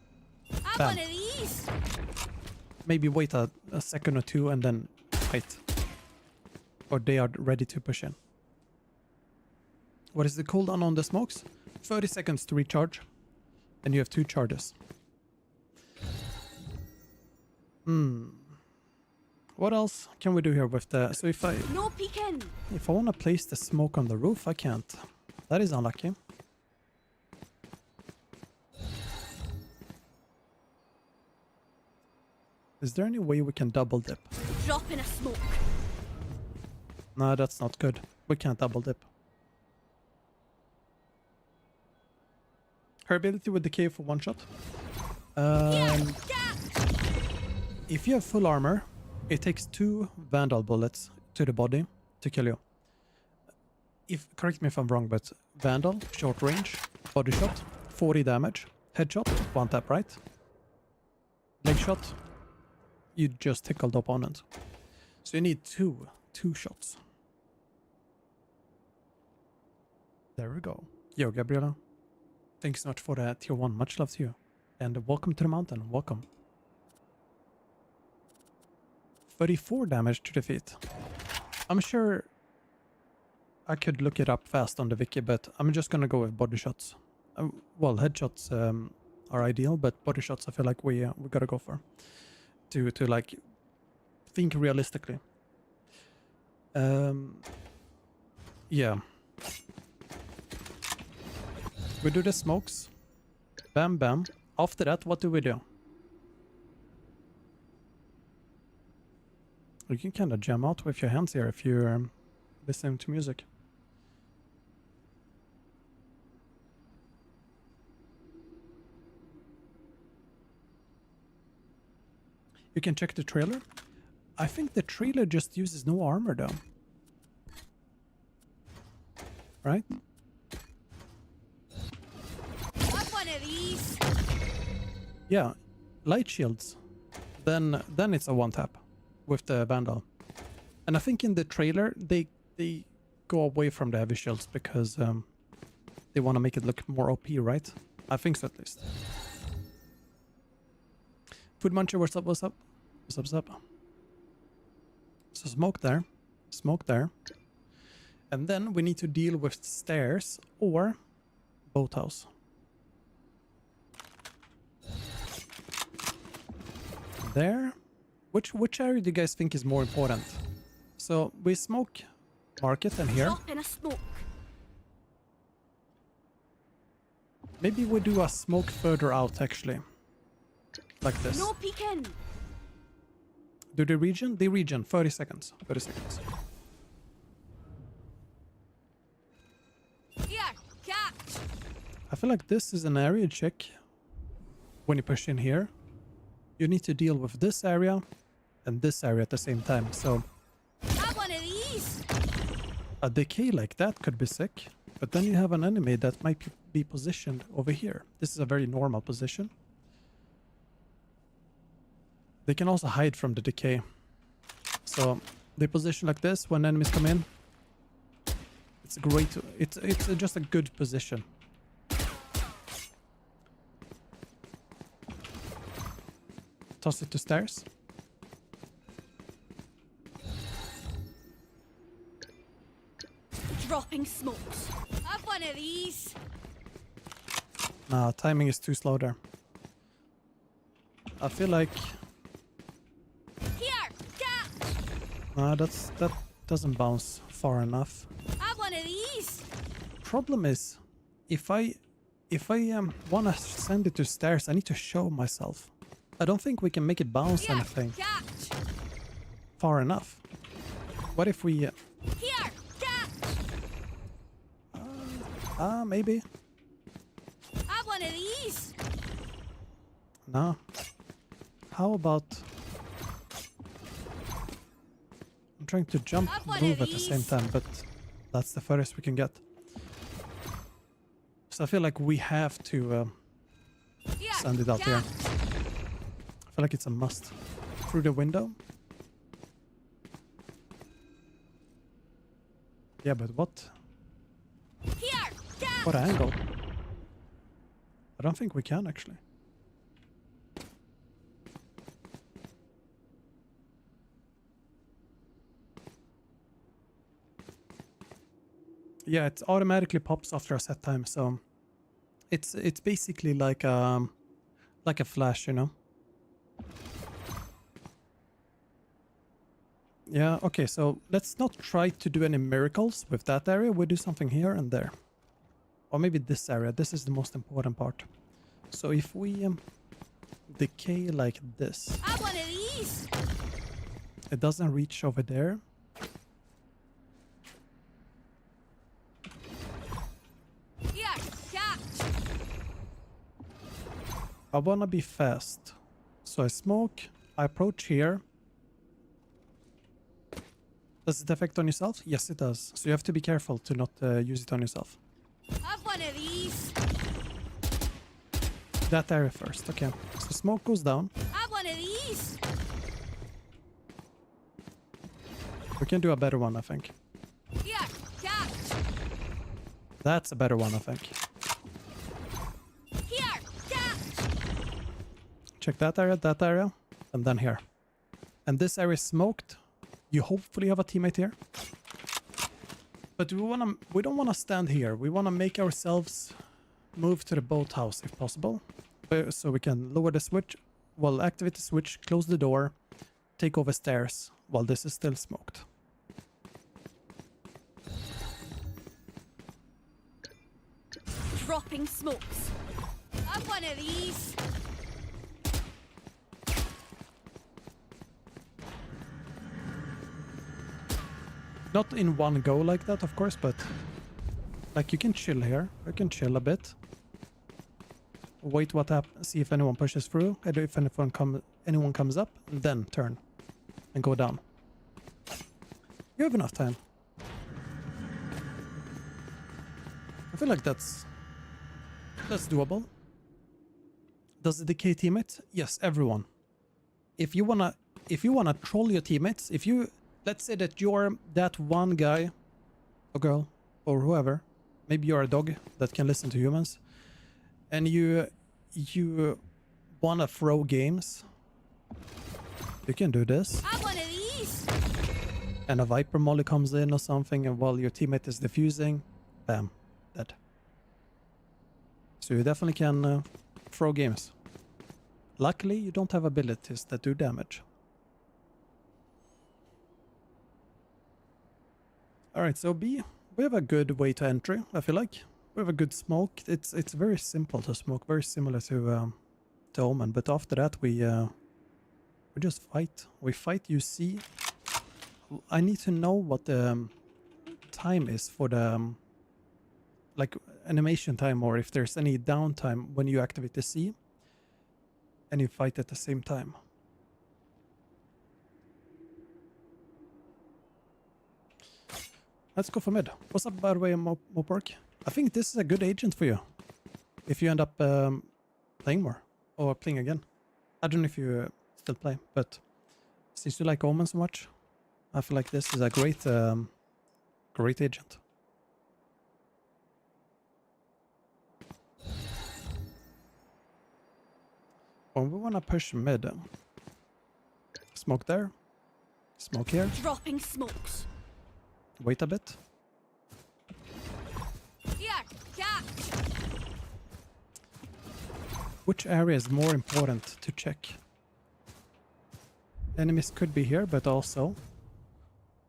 Have Bam. one of these. Maybe wait a second or two and then fight. Or they are ready to push in. What is the cooldown on the smokes? 30 seconds to recharge. And you have 2 charges. What else can we do here with the... So if I No peeking. want to place the smoke on the roof, I can't. That is unlucky. Is there any way we can double dip? Drop in a smoke. No, that's not good. We can't double dip. Her ability with decay for 1 shot. Here, catch. If you have full armor, it takes 2 Vandal bullets to the body to kill you. Correct me if I'm wrong, but Vandal, short range, body shot, 40 damage. Headshot, 1 tap, right? Leg shot, you just tickle the opponent. So you need two shots. There we go. Yo, Gabriela. Thanks so much for the tier 1. Much love to you. And welcome to the mountain. Welcome. 34 damage to the feet. I'm sure I could look it up fast on the wiki, but I'm just gonna go with body shots. Well, headshots are ideal, but body shots I feel like we gotta go for. To like think realistically. Yeah. We do the smokes. Bam, bam. After that, what do we do? You can kind of jam out with your hands here if you're listening to music. You can check the trailer. I think the trailer just uses no armor though. Right? Have one of these. Yeah, light shields. Then it's a 1 tap with the Vandal. And I think in the trailer they go away from the heavy shields because they want to make it look more OP, right? I think so at least. Food Muncher, what's up, what's up? What's up? So smoke there. Smoke there. And then we need to deal with stairs or boathouse. There. Which area do you guys think is more important? So we smoke market and here. Drop in a smoke. Maybe we do a smoke further out, actually. Like this. No peeking. Do the region? The region, 30 seconds. 30 seconds. Here, catch. I feel like this is an area check. When you push in here, you need to deal with this area and this area at the same time. So Have one of these. a decay like that could be sick. But then you have an enemy that might be positioned over here. This is a very normal position. They can also hide from the decay. So they position like this when enemies come in. It's great. It's just a good position. Toss it to stairs. Dropping smokes. Have one of these. Nah, timing is too slow there. I feel like Here, catch. nah, that doesn't bounce far enough. Have one of these. Problem is, if I wanna send it to stairs, I need to show myself. I don't think we can make it bounce Here, anything catch. far enough. What if we? Here, catch. Maybe. Have one of these. No. How about? I'm trying to jump, Have one move of at the same these. time, but that's the furthest we can get. So I feel like we have to Here, send it out here. catch. I feel like it's a must. Through the window. Yeah, but what? Here, catch. What angle? I don't think we can actually. Yeah, it automatically pops after a set time, so it's basically like a flash, you know. Yeah, okay, so let's not try to do any miracles with that area. We'll do something here and there. Or maybe this area. This is the most important part. So if we decay like this, Have one of these. it doesn't reach over there. Here, catch. I wanna be fast. So I smoke, I approach here. Does it affect on yourself? Yes, it does. So you have to be careful to not use it on yourself. Have one of these. That area first, okay. So smoke goes down. Have one of these. We can do a better one, I think. Here, catch. That's a better one, I think. Here, catch. Check that area, and then here. And this area is smoked. You hopefully have a teammate here. But we don't wanna stand here. We wanna make ourselves move to the boathouse if possible. So we can lower the switch, well, activate the switch, close the door, take over stairs while this is still smoked. Dropping smokes. Have one of these. Not in one go like that, of course, but like you can chill here. You can chill a bit. Wait what happens, see if anyone pushes through, and if anyone comes up, and then turn and go down. You have enough time. I feel like that's doable. Does it decay teammates? Yes, everyone. If you wanna troll your teammates, let's say that you're that one guy or girl or whoever, maybe you're a dog that can listen to humans, and you wanna throw games, you can do this. Have one of these. And a Viper Molly comes in or something, and while your teammate is defusing, bam, dead. So you definitely can throw games. Luckily, you don't have abilities that do damage. Alright, so B, we have a good way to entry, I feel like. We have a good smoke. It's very simple to smoke, very similar to Omen. But after that, we just fight. We fight. You see, I need to know what the time is for the like animation time, or if there's any downtime when you activate the C and you fight at the same time. Let's go for mid. What's up, by the way, Mopark? I think this is a good agent for you if you end up playing more or playing again. I don't know if you still play, but since you like Omen so much, I feel like this is a great great agent. When we want to push mid, smoke there, smoke here. Dropping smokes. Wait a bit. Here, catch. Which area is more important to check? Enemies could be here, but also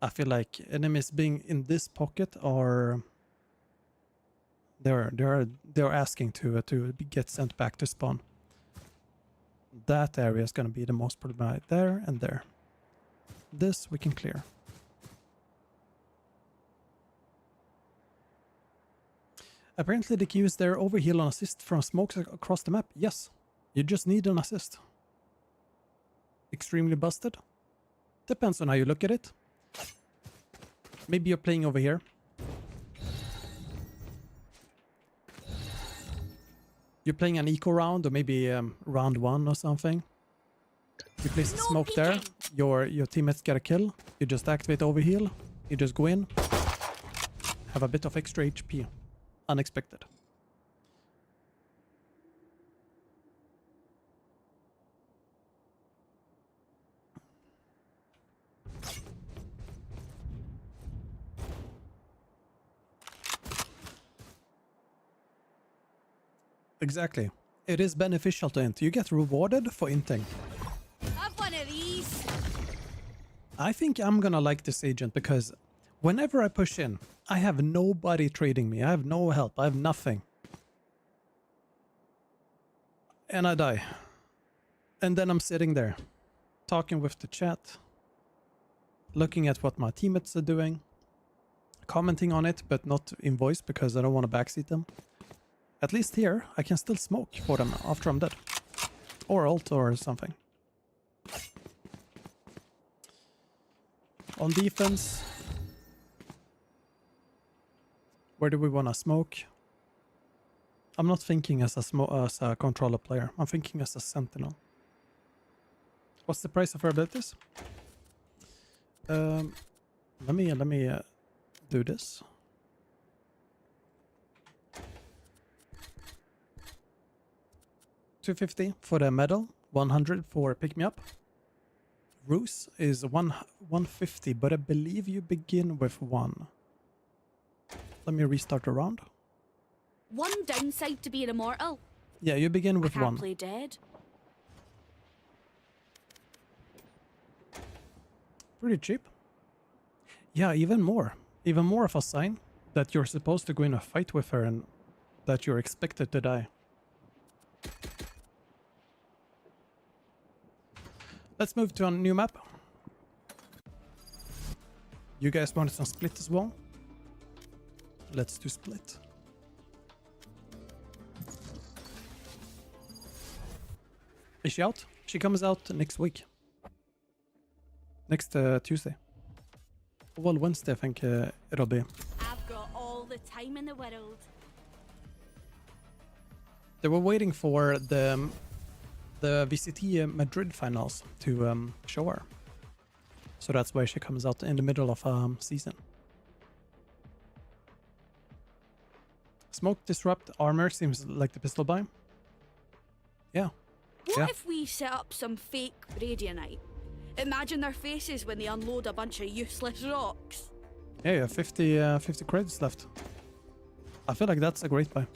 I feel like enemies being in this pocket are they're asking to get sent back to spawn. That area is going to be the most problematic. There and there. This we can clear. Apparently they can use their overheal on assist from smokes across the map. Yes, you just need an assist. Extremely busted. Depends on how you look at it. Maybe you're playing over here. You're playing an eco round, or maybe round 1 or something. You place a smoke there. Your teammates get a kill. You just activate overheal. You just go in. Have a bit of extra HP. Unexpected. Exactly. It is beneficial to int. You get rewarded for inting. Have one of these. I think I'm gonna like this agent because whenever I push in, I have nobody trading me. I have no help. I have nothing. And I die. And then I'm sitting there, talking with the chat, looking at what my teammates are doing, commenting on it, but not in voice because I don't want to backseat them. At least here, I can still smoke for them after I'm dead. Or ult or something. On defense, where do we want to smoke? I'm not thinking as a controller player. I'm thinking as a sentinel. What's the price of our abilities? Let me do this. $250 for the medal, 100 for pick me up. Ruse is 150, but I believe you begin with 1. Let me restart the round. One downside to being immortal. Yeah, you begin with I can't 1. play dead. Pretty cheap. Yeah, even more. Even more of a sign that you're supposed to go in a fight with her and that you're expected to die. Let's move to a new map. You guys wanted some split as well? Let's do split. Is she out? She comes out next week. Next Tuesday. Well, Wednesday, I think it'll be. I've got all the time in the world. They were waiting for the VCT Madrid finals to show her. So that's why she comes out in the middle of season. Smoke disrupt armor seems like the pistol buy. Yeah. What if we set up some fake radionite? Imagine their faces when they unload a bunch of useless rocks. Yeah, 50 credits left. I feel like that's a great buy.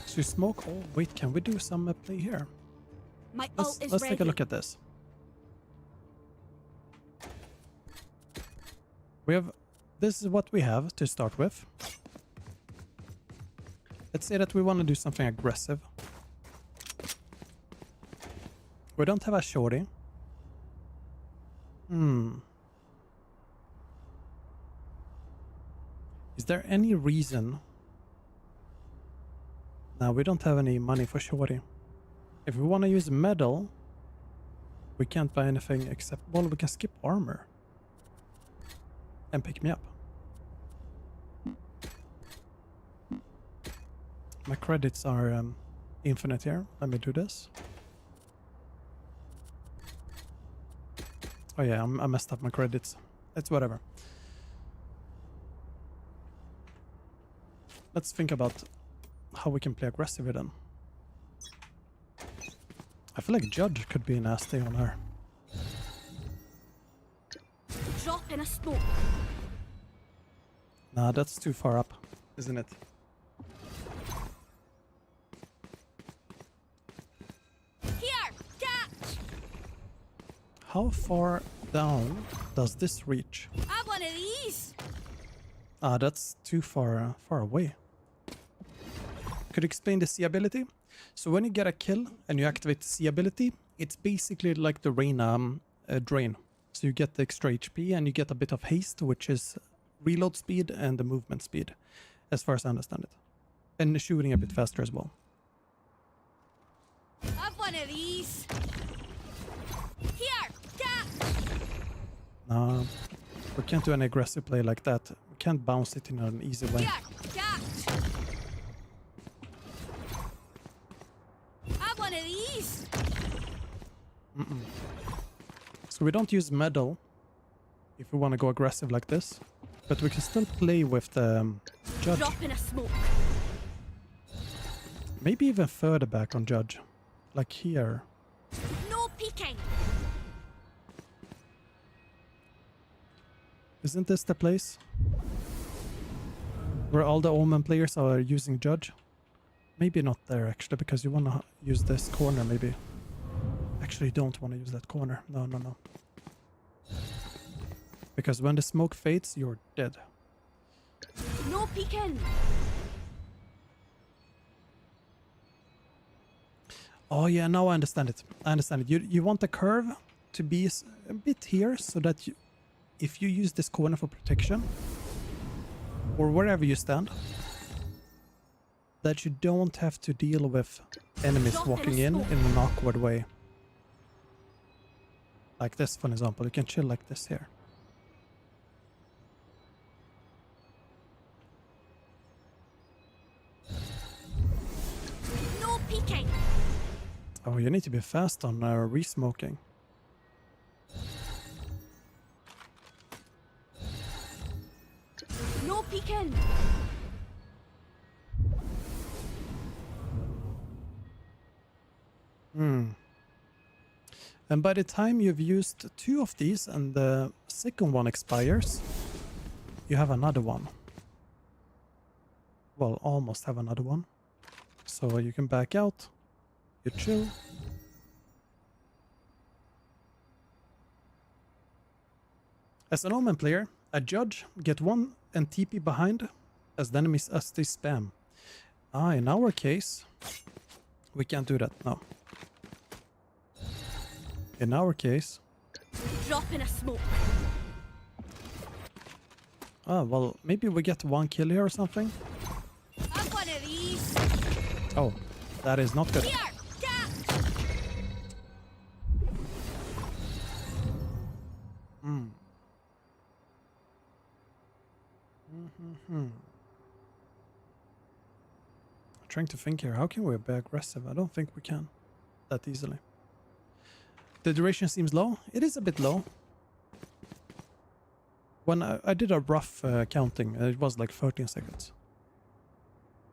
So you smoke. Oh wait, can we do some play here? My ult is Let's ready. take a look at this. This is what we have to start with. Let's say that we want to do something aggressive. We don't have a shorty. Is there any reason? No, we don't have any money for shorty. If we want to use metal, we can't buy anything except, well, we can skip armor and pick me up. My credits are infinite here. Let me do this. Oh yeah, I messed up my credits. It's whatever. Let's think about how we can play aggressive then. I feel like Judge could be nasty on her. Drop in a smoke. Nah, that's too far up, isn't it? Here, catch! How far down does this reach? Have one of these. Ah, that's too far away. Could you explain the C ability? So when you get a kill and you activate the C ability, it's basically like the Reyna drain. So you get the extra HP and you get a bit of haste, which is reload speed and the movement speed, as far as I understand it. And shooting a bit faster as well. Have one of these. Here, catch! No, we can't do any aggressive play like that. We can't bounce it in an easy way. Here, catch! Have one of these. So we don't use medal if we want to go aggressive like this, but we can still play with the Judge. Drop in a smoke. Maybe even further back on Judge, like here. No peeking. Isn't this the place where all the Omen players are using Judge? Maybe not there actually, because you want to use this corner maybe. Actually, you don't want to use that corner. No, no, no. Because when the smoke fades, you're dead. No peeking. Oh yeah, now I understand it. I understand it. You want the curve to be a bit here, so that you, if you use this corner for protection, or wherever you stand, that you don't have to deal with enemies walking in an awkward way. Like this, for example. You can chill like this here. No peeking. Oh, you need to be fast on re-smoking. No peeking. And by the time you've used 2 of these and the second one expires, you have another one. Well, almost have another one. So you can back out, you chill. As an Omen player, a Judge get 1 and TP behind as the enemies as they spam. Ah, in our case, we can't do that, no. In our case... Drop in a smoke. Ah, well, maybe we get 1 kill here or something. Have one of these. Oh, that is not good. Here, catch! Trying to think here, how can we be aggressive? I don't think we can that easily. The duration seems low. It is a bit low. When I did a rough counting, it was like 13 seconds.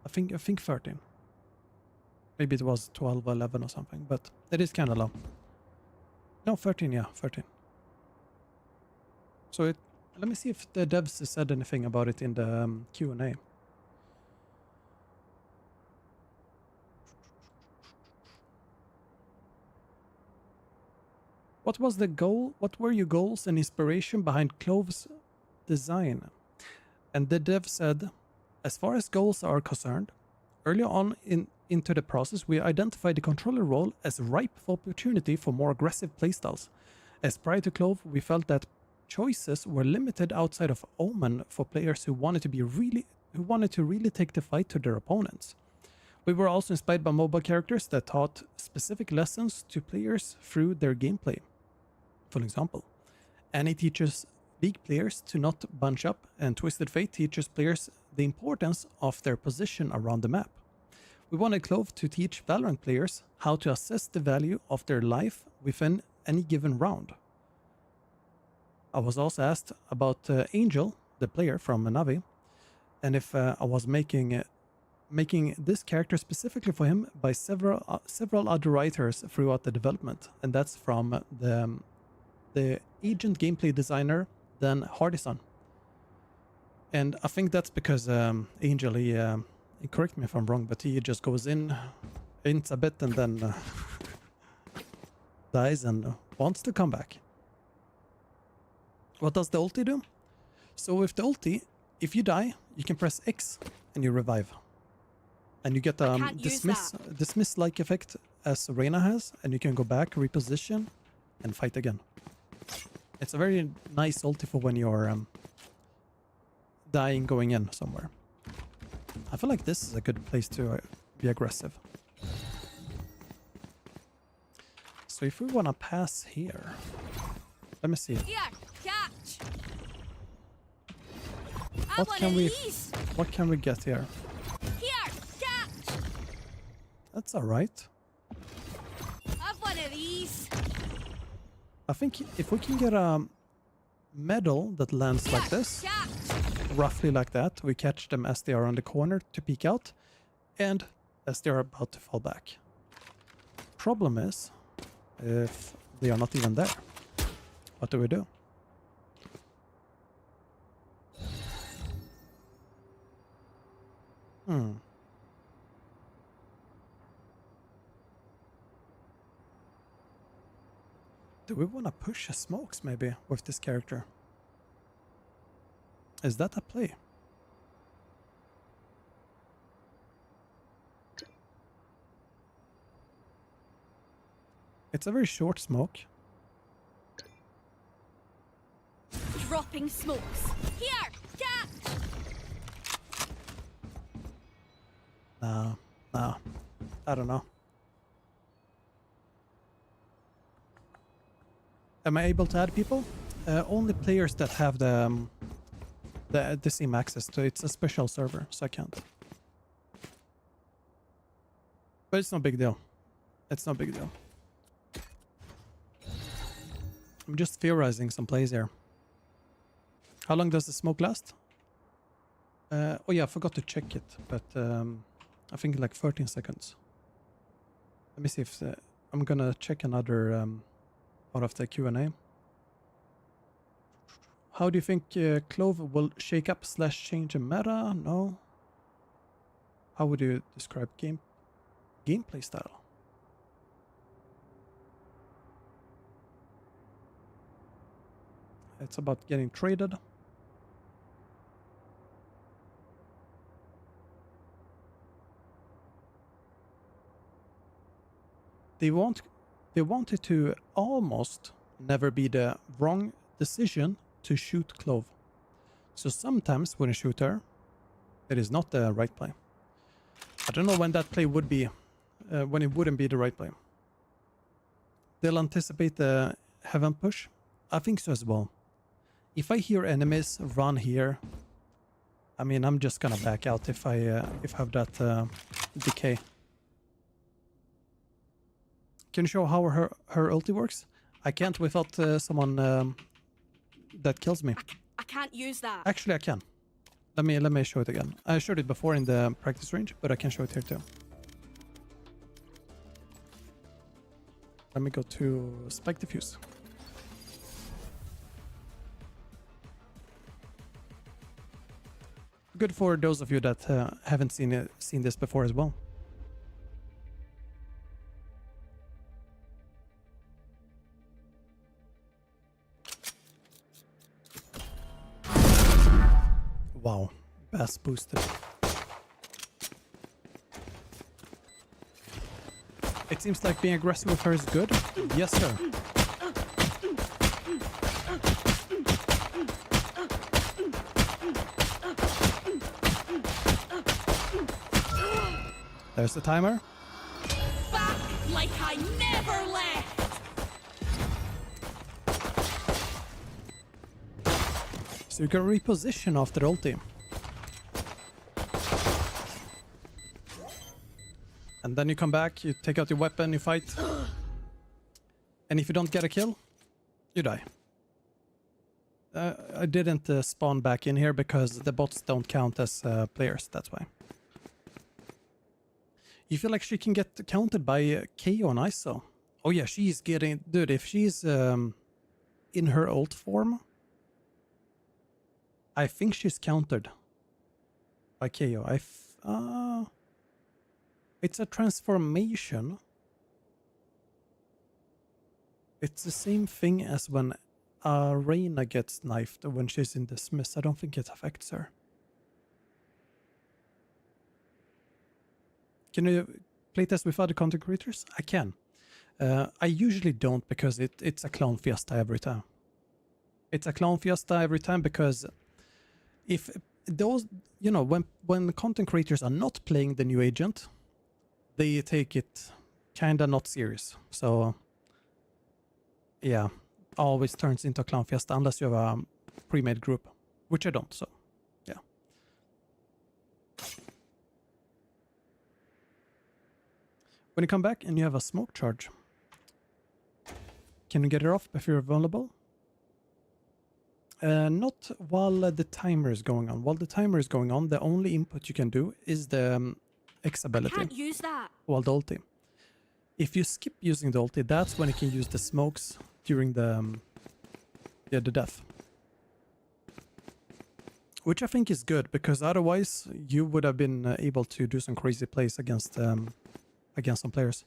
I think 13. Maybe it was 12 or 11 or something, but it is kind of low. No, 13, yeah, 13. So let me see if the devs said anything about it in the Q&A. What was the goal? What were your goals and inspiration behind Clove's design? And the dev said, as far as goals are concerned, Early on into the process, we identified the controller role as ripe for opportunity for more aggressive playstyles. As prior to Clove, we felt that choices were limited outside of Omen for players who wanted to really take the fight to their opponents. We were also inspired by mobile characters that taught specific lessons to players through their gameplay. For example, Annie teaches League players to not bunch up, and Twisted Fate teaches players the importance of their position around the map. We wanted Clove to teach Valorant players how to assess the value of their life within any given round. I was also asked about Angel, the player from Navi, and if I was making this character specifically for him by several other writers throughout the development, and that's from the agent gameplay designer Dan Hardison. And I think that's because Angel, he correct me if I'm wrong, but he just goes in, ints a bit, and then dies and wants to come back. What does the ulti do? So with the ulti, if you die, you can press X and you revive. And you get dismiss-like effect as Reyna has, and you can go back, reposition, and fight again. It's a very nice ulti for when you're dying going in somewhere. I feel like this is a good place to be aggressive. So if we want to pass here, let me see. Here, catch. What can we get here? Here, catch. That's all right. Have one of these. I think if we can get a medal that lands like this, roughly like that, we catch them as they are on the corner to peek out, and as they are about to fall back. Problem is, if they are not even there, what do we do? Do we want to push smokes maybe with this character? Is that a play? It's a very short smoke. Dropping smokes. Here, catch. No, I don't know. Am I able to add people? Only players that have the same access to it. It's a special server, so I can't. But it's no big deal. It's no big deal. I'm just theorizing some plays here. How long does the smoke last? Oh yeah, I forgot to check it, but I think like 13 seconds. Let me see if I'm gonna check another out of the Q&A. How do you think Clove will shake up / change the meta? No. How would you describe gameplay style? It's about getting traded. They want it to almost never be the wrong decision to shoot Clove. So sometimes when you shoot her, it is not the right play. I don't know when that play would be, when it wouldn't be the right play. They'll anticipate the heaven push. I think so as well. If I hear enemies run here, I mean, I'm just gonna back out if I have that decay. Can you show how her ulti works? I can't without someone that kills me. I can't use that. Actually, I can. Let me show it again. I showed it before in the practice range, but I can show it here too. Let me go to Spike Diffuse. Good for those of you that haven't seen this before as well. Wow, bass boosted. It seems like being aggressive with her is good. Yes, sir. There's the timer. Back like I never left. So you can reposition after ulti. And then you come back, you take out your weapon, you fight. And if you don't get a kill, you die. I didn't spawn back in here because the bots don't count as players, that's why. You feel like she can get counted by KO on ISO. Oh yeah, she's getting... Dude, if she's in her ult form, I think she's countered by KO. It's a transformation. It's the same thing as when Reyna gets knifed when she's in dismiss. I don't think it affects her. Can you playtest with other content creators? I can. I usually don't because it's a clown fiesta every time. It's a clown fiesta every time because if those, you know, when content creators are not playing the new agent, they take it kinda not serious. So yeah, always turns into a clown fiesta unless you have a pre-made group, which I don't, so yeah. When you come back and you have a smoke charge, can you get it off if you're vulnerable? Not while the timer is going on. While the timer is going on, the only input you can do is the X ability. Can't use that. While the ulti. If you skip using the ulti, that's when you can use the smokes during the death. Which I think is good, because otherwise you would have been able to do some crazy plays against some players.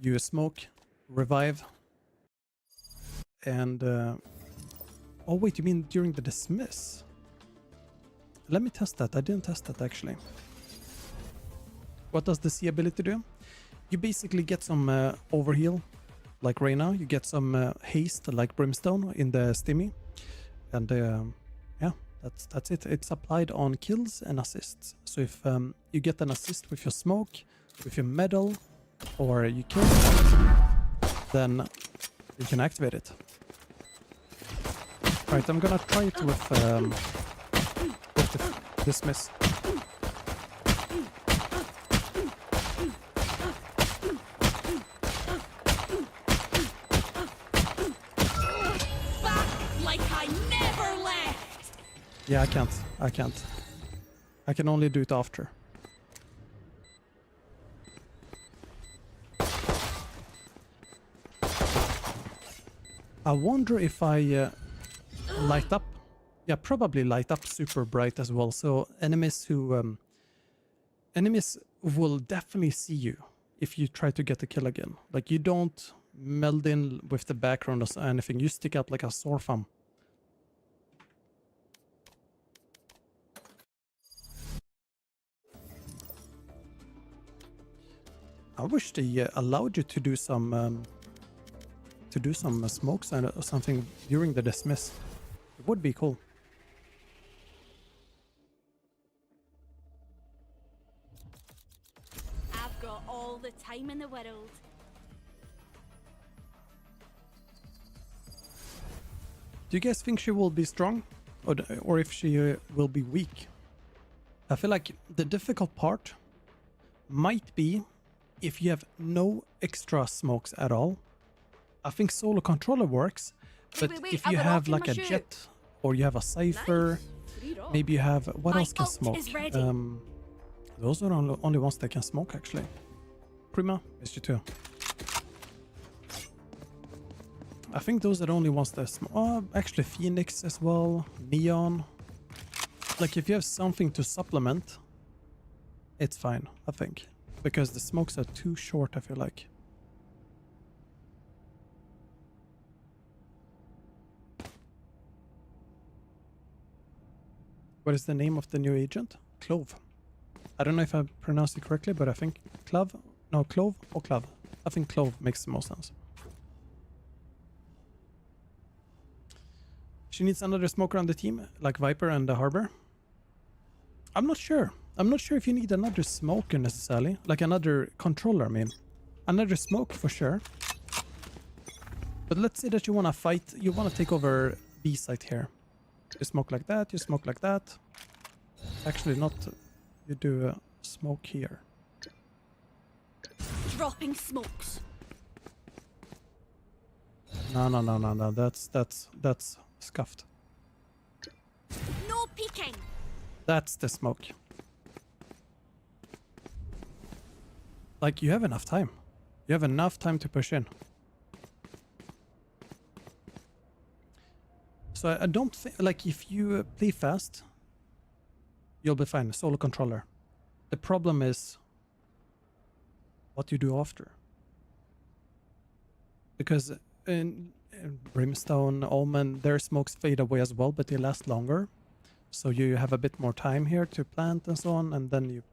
You smoke, revive, and... oh wait, you mean during the dismiss? Let me test that. I didn't test that actually. What does the C ability do? You basically get some overheal, like Reyna. You get some haste, like Brimstone in the Stimmy. And yeah, that's it. It's applied on kills and assists. So if you get an assist with your smoke, with your medal, or you kill, then you can activate it. Right, I'm gonna try it with the dismiss. Yeah, I can't. I can only do it after. I wonder if I light up. Yeah, probably light up super bright as well. So enemies who... enemies will definitely see you if you try to get the kill again. Like, you don't meld in with the background or anything. You stick out like a sore thumb. I wish they allowed you to do some smokes or something during the dismiss. It would be cool. I've got all the time in the world. Do you guys think she will be strong, or if she will be weak? I feel like the difficult part might be if you have no extra smokes at all. I think solo controller works, but wait, if I've you got have off in like my a shoe. jet, or you have a cipher, maybe you have... What My else can ult smoke? is ready. Those are only ones that can smoke, actually. Prima, missed you too. I think those are the only ones that smoke. Oh, actually Phoenix as well, Neon. Like, if you have something to supplement, it's fine, I think. Because the smokes are too short, I feel like. What is the name of the new agent? Clove. I don't know if I pronounced it correctly, but I think Clove. No, Clove or Clove. I think Clove makes the most sense. She needs another smoker on the team, like Viper and the Harbor. I'm not sure. I'm not sure if you need another smoker necessarily. Like another controller, I mean. Another smoke for sure. But let's say that you want to fight, you want to take over B site here. You smoke like that, you smoke like that. Actually not, you do a smoke here. Dropping smokes. No, that's scuffed. No peeking. That's the smoke. Like, you have enough time. You have enough time to push in. So I don't think, like, if you play fast, you'll be fine. Solo controller. The problem is what you do after. Because in Brimstone, Omen, their smokes fade away as well, but they last longer. So you have a bit more time here to plant and so on, and then you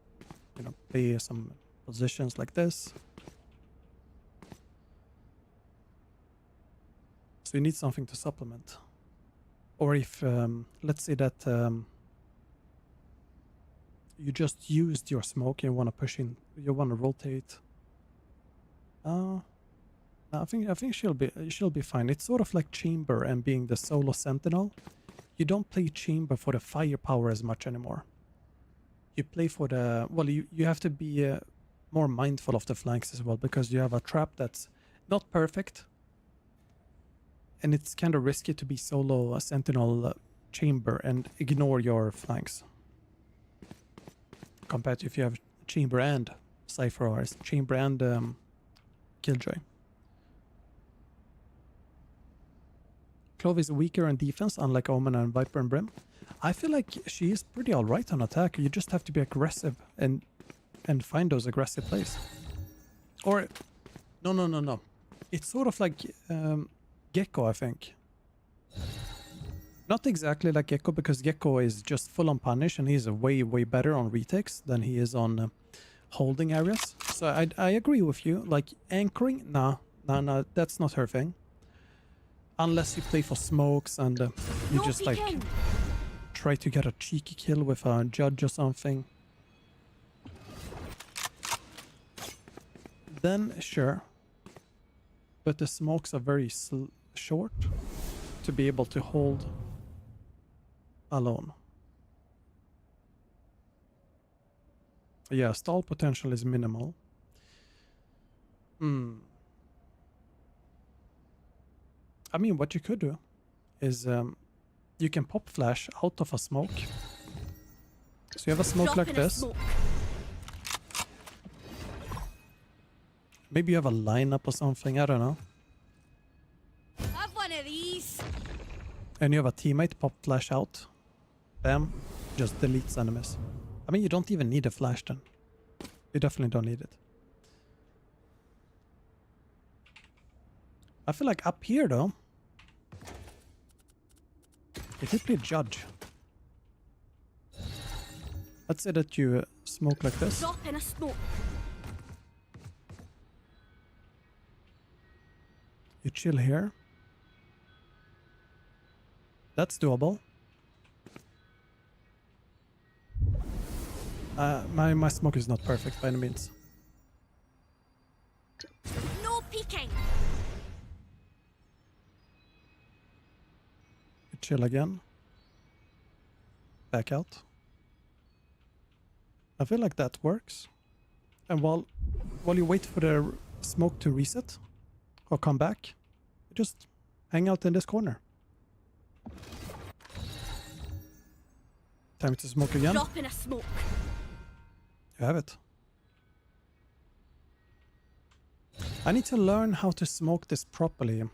know, play some positions like this. So you need something to supplement. Or if, let's say that you just used your smoke and you want to push in, you want to rotate. I think she'll be fine. It's sort of like Chamber and being the solo sentinel. You don't play Chamber for the firepower as much anymore. You play for the, well, you have to be more mindful of the flanks as well, because you have a trap that's not perfect. And it's kind of risky to be solo sentinel Chamber and ignore your flanks. Compared to if you have Chamber and Cypher, or Chamber and Killjoy. Clove is weaker in defense, unlike Omen and Viper and Brim. I feel like she is pretty alright on attack. You just have to be aggressive and find those aggressive plays. Or, no. It's sort of like Gecko, I think. Not exactly like Gecko, because Gecko is just full on punish and he's way better on retakes than he is on holding areas. So I agree with you. Like anchoring, no, that's not her thing. Unless you play for smokes and you just like try to get a cheeky kill with a judge or something. Then sure. But the smokes are very short to be able to hold alone. Yeah, stall potential is minimal. I mean, what you could do is you can pop flash out of a smoke. So you have a smoke like this. Maybe you have a lineup or something, I don't know. Have one of these. And you have a teammate pop flash out. Bam. Just deletes enemies. I mean, you don't even need a flash then. You definitely don't need it. I feel like up here though, if you play judge, let's say that you smoke like this. Drop in a smoke. You chill here. That's doable. My smoke is not perfect by any means. No peeking. You chill again. Back out. I feel like that works. And while you wait for the smoke to reset or come back, you just hang out in this corner. Time to smoke again. Drop in a smoke. You have it. I need to learn how to smoke this properly.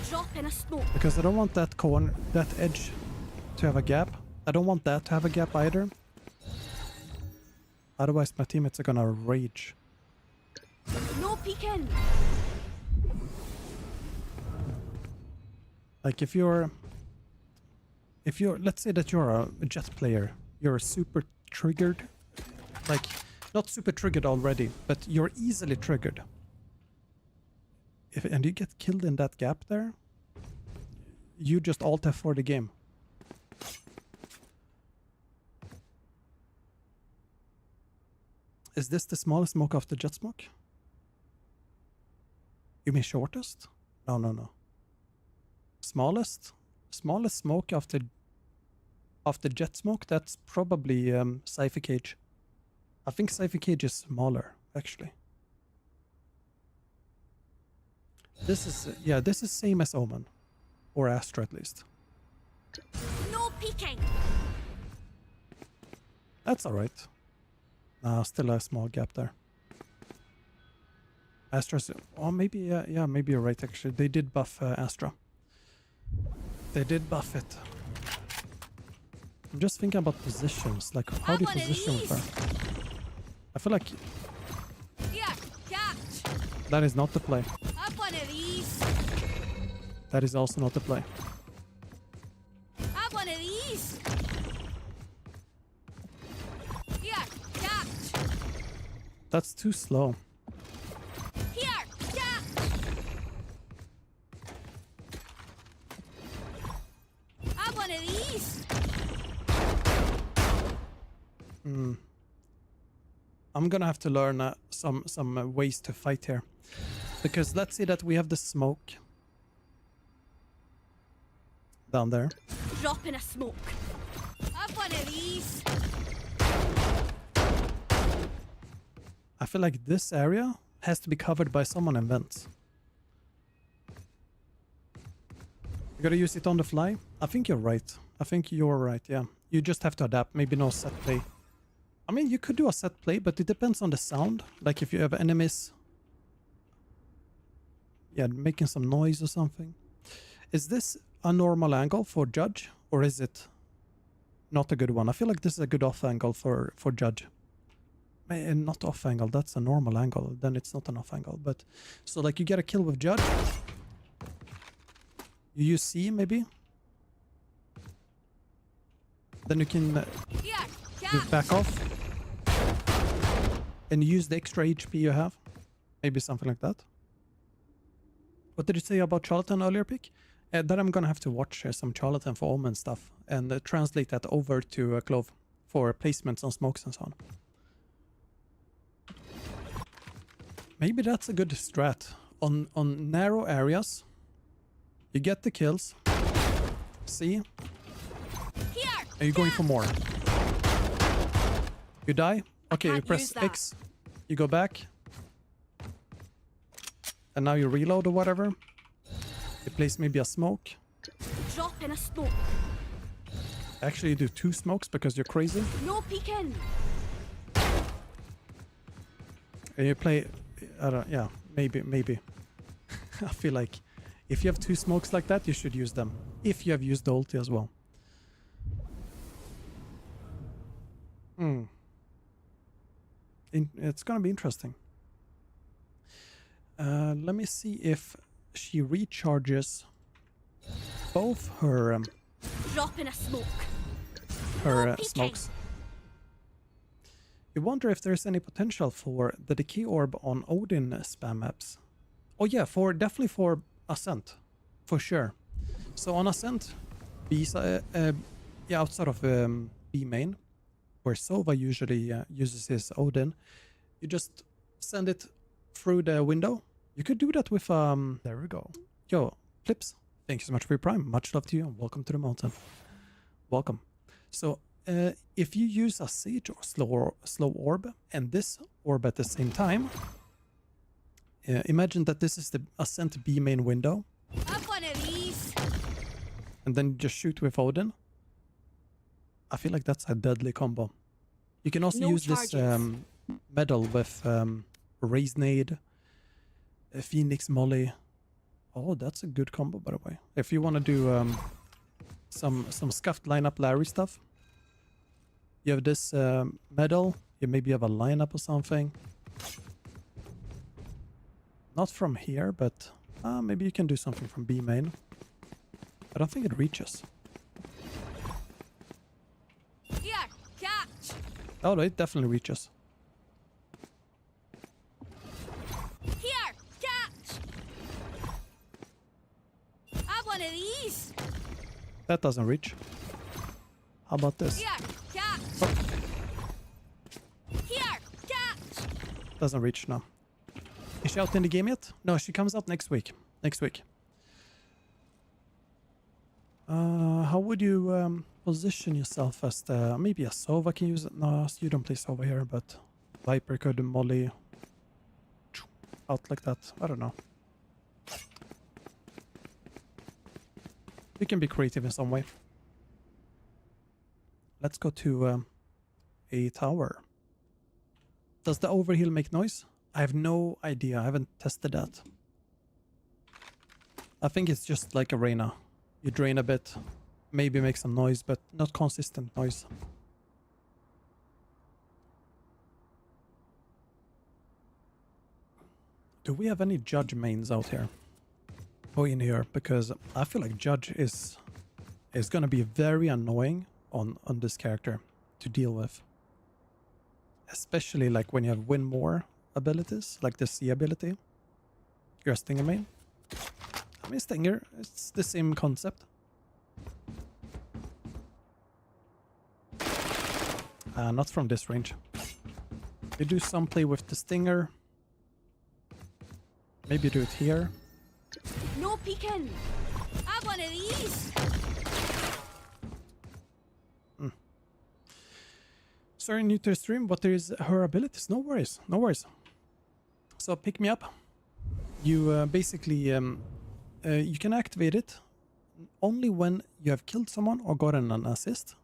Drop in a smoke. Because I don't want that corner, that edge to have a gap. I don't want that to have a gap either. Otherwise my teammates are gonna rage. No peeking. Like if you're, let's say that you're a jet player, you're super triggered. Like not super triggered already, but you're easily triggered. And you get killed in that gap there, you just alt F4 the game. Is this the smallest smoke after jet smoke? You mean shortest? No, no, no. Smallest? Smallest smoke after jet smoke? That's probably Cypher Cage. I think Cypher Cage is smaller, actually. This is, yeah, this is same as Omen. Or Astra, at least. No peeking. That's alright. Still a small gap there. Astra's... Oh, maybe, yeah, maybe you're right, actually. They did buff Astra. They did buff it. I'm just thinking about positions. Like, how do you position with her? I feel like... Here, catch. That is not the play. Have one of these. That is also not the play. Have one of these. Here, catch. That's too slow. Here, catch. Have one of these. I'm gonna have to learn some ways to fight here. Because let's say that we have the smoke down there. Drop in a smoke. Have one of these. I feel like this area has to be covered by someone in vents. You gotta use it on the fly? I think you're right. I think you're right, yeah. You just have to adapt. Maybe no set play. I mean, you could do a set play, but it depends on the sound. Like if you have enemies... Yeah, making some noise or something. Is this a normal angle for Judge? Or is it not a good one? I feel like this is a good off angle for Judge. Not off angle, that's a normal angle. Then it's not an off angle. But so like you get a kill with Judge. You use C maybe? Then you can back off. And use the extra HP you have. Maybe something like that. What did you say about Charlatan earlier, Pick? Then I'm gonna have to watch some Charlatan for Omen stuff. And translate that over to Clove. For placements on smokes and so on. Maybe that's a good strat. On narrow areas, you get the kills. See? Are you going for more? You die? Okay, you press X. You go back. And now you reload or whatever. You place maybe a smoke. Drop in a smoke. Actually, you do 2 smokes because you're crazy. No peeking. And you play... I don't... Yeah, maybe. I feel like if you have 2 smokes like that, you should use them. If you have used the ulti as well. It's gonna be interesting. Let me see if she recharges both her drop in a smoke. Her smokes. You wonder if there's any potential for the decay orb on Odin spam maps. Oh yeah, definitely for Ascent, for sure. So on Ascent, outside of B main, where Sova usually uses his Odin, you just send it through the window. You could do that with there we go. Yo, Clips, thank you so much for your prime. Much love to you and welcome to the mountain. Welcome. So if you use a Sage or slow orb and this orb at the same time, imagine that this is the Ascent B main window. Have one of these. And then just shoot with Odin. I feel like that's a deadly combo. You can also use this medal with Raise Nade, Phoenix Molly. Oh, that's a good combo, by the way. If you want to do some scuffed lineup Larry stuff, you have this medal. You maybe have a lineup or something. Not from here, but maybe you can do something from B main. I don't think it reaches. Here, catch. Oh, no, it definitely reaches. that doesn't reach. How about this? Here, catch. Oh, Here, catch. doesn't reach, no. Is she out in the game yet? No, she comes out next week. Next week. How would you position yourself as the... Maybe a Sova can use it? No, you don't play Sova here, but Viper could molly out like that. I don't know. We can be creative in some way. Let's go to a tower. Does the overheal make noise? I have no idea. I haven't tested that. I think it's just like a Reyna. You drain a bit, maybe make some noise, but not consistent noise. Do we have any Judge mains out here? Or in here? Because I feel like Judge is gonna be very annoying on this character to deal with. Especially like when you have win more abilities, like the C ability. You're a Stinger main. I mean, Stinger, it's the same concept. Not from this range. You do some play with the Stinger. Maybe do it here. No peeking. Have one of these. Sorry, new to the stream, but there is her abilities. No worries, no worries. So pick me up. You basically you can activate it only when you have killed someone or gotten an assist.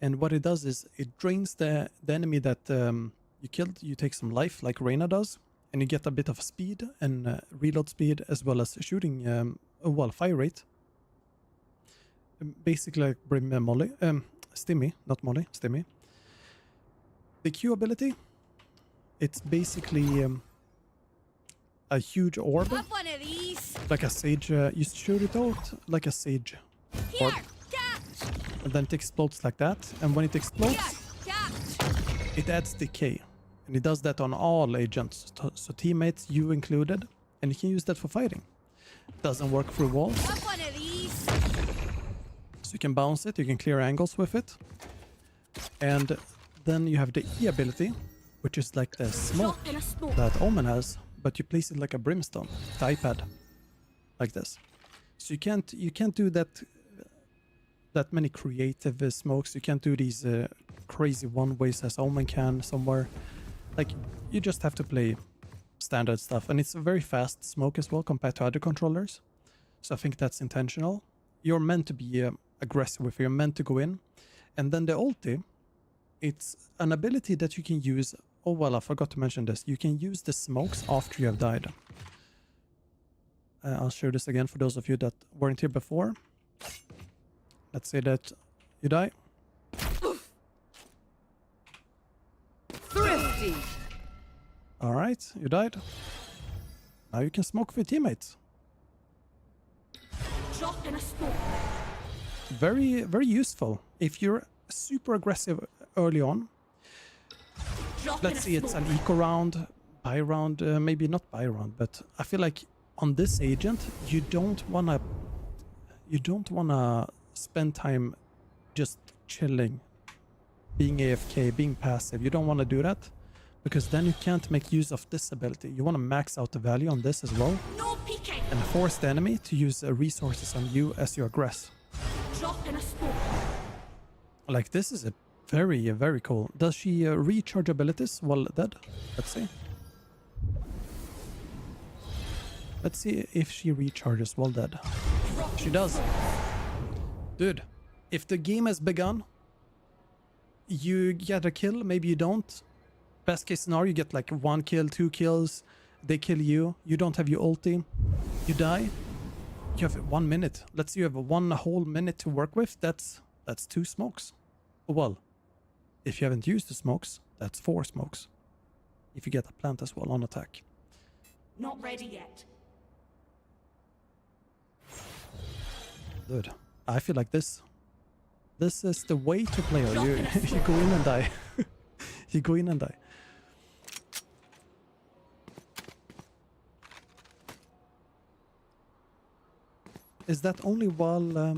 And what it does is it drains the enemy that you killed. You take some life, like Reyna does, and you get a bit of speed and reload speed, as well as shooting, fire rate. Basically like Brim Molly, Stimmy, not Molly, Stimmy. The Q ability, it's basically a huge orb. Have one of these. Like a sage, you shoot it out like a sage Here, orb. catch. And then it explodes like that. And when it explodes, Here, catch. it adds decay. And it does that on all agents. So teammates, you included. And you can use that for fighting. Doesn't work through walls. Have one of these. So you can bounce it, you can clear angles with it. And then you have the E ability, which is like the smoke Drop in a smoke. that Omen has, but you place it like a brimstone, the iPad, like this. So you can't do that many creative smokes. You can't do these crazy one ways as Omen can somewhere. Like, you just have to play standard stuff, and it's a very fast smoke as well compared to other controllers. So I think that's intentional. You're meant to be aggressive with it. You're meant to go in, and then the ulti. It's an ability that you can use. Oh, well, I forgot to mention this. You can use the smokes after you have died. I'll show this again for those of you that weren't here before. Let's say that you die. Thrifty. All right, you died. Now you can smoke with your teammates. Drop in a smoke. Very, very useful. If you're super aggressive early on, Drop let's see, it's an eco round, buy round, maybe not buy round, but I feel like on this agent, you don't wanna spend time just chilling, being AFK, being passive. You don't want to do that, because then you can't make use of this ability. You want to max out the value on this as well, No peeking. and force the enemy to use resources on you as you aggress. Drop in a smoke. Like, this is a very, very cool. Does she recharge abilities while dead? Let's see. Let's see if she recharges while dead. She does. Dude, if the game has begun, you get a kill, maybe you don't. Best case scenario, you get like 1 kill, 2 kills. They kill you. You don't have your ulti. You die. You have 1 minute. Let's say you have 1 whole minute to work with. That's 2 smokes. Well, if you haven't used the smokes, that's 4 smokes. If you get a plant as well on attack. Not ready yet. Dude, I feel like this is the way to play her. You go in and die. You go in and die. Is that only while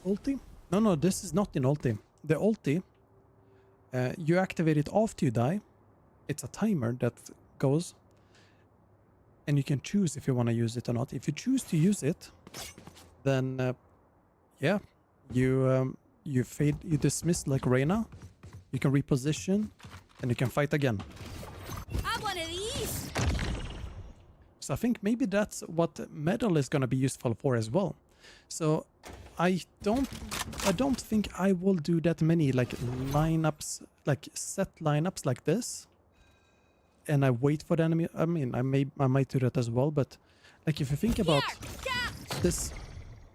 ulti? No, this is not in ulti. The ulti, you activate it after you die. It's a timer that goes, and you can choose if you want to use it or not. If you choose to use it, then yeah, you dismiss like Reyna. You can reposition, and you can fight again. I want one of these. So I think maybe that's what medal is gonna be useful for as well. So I don't think I will do that many like lineups, like set lineups like this. And I wait for the enemy. I mean, I might do that as well, but like if you think about this,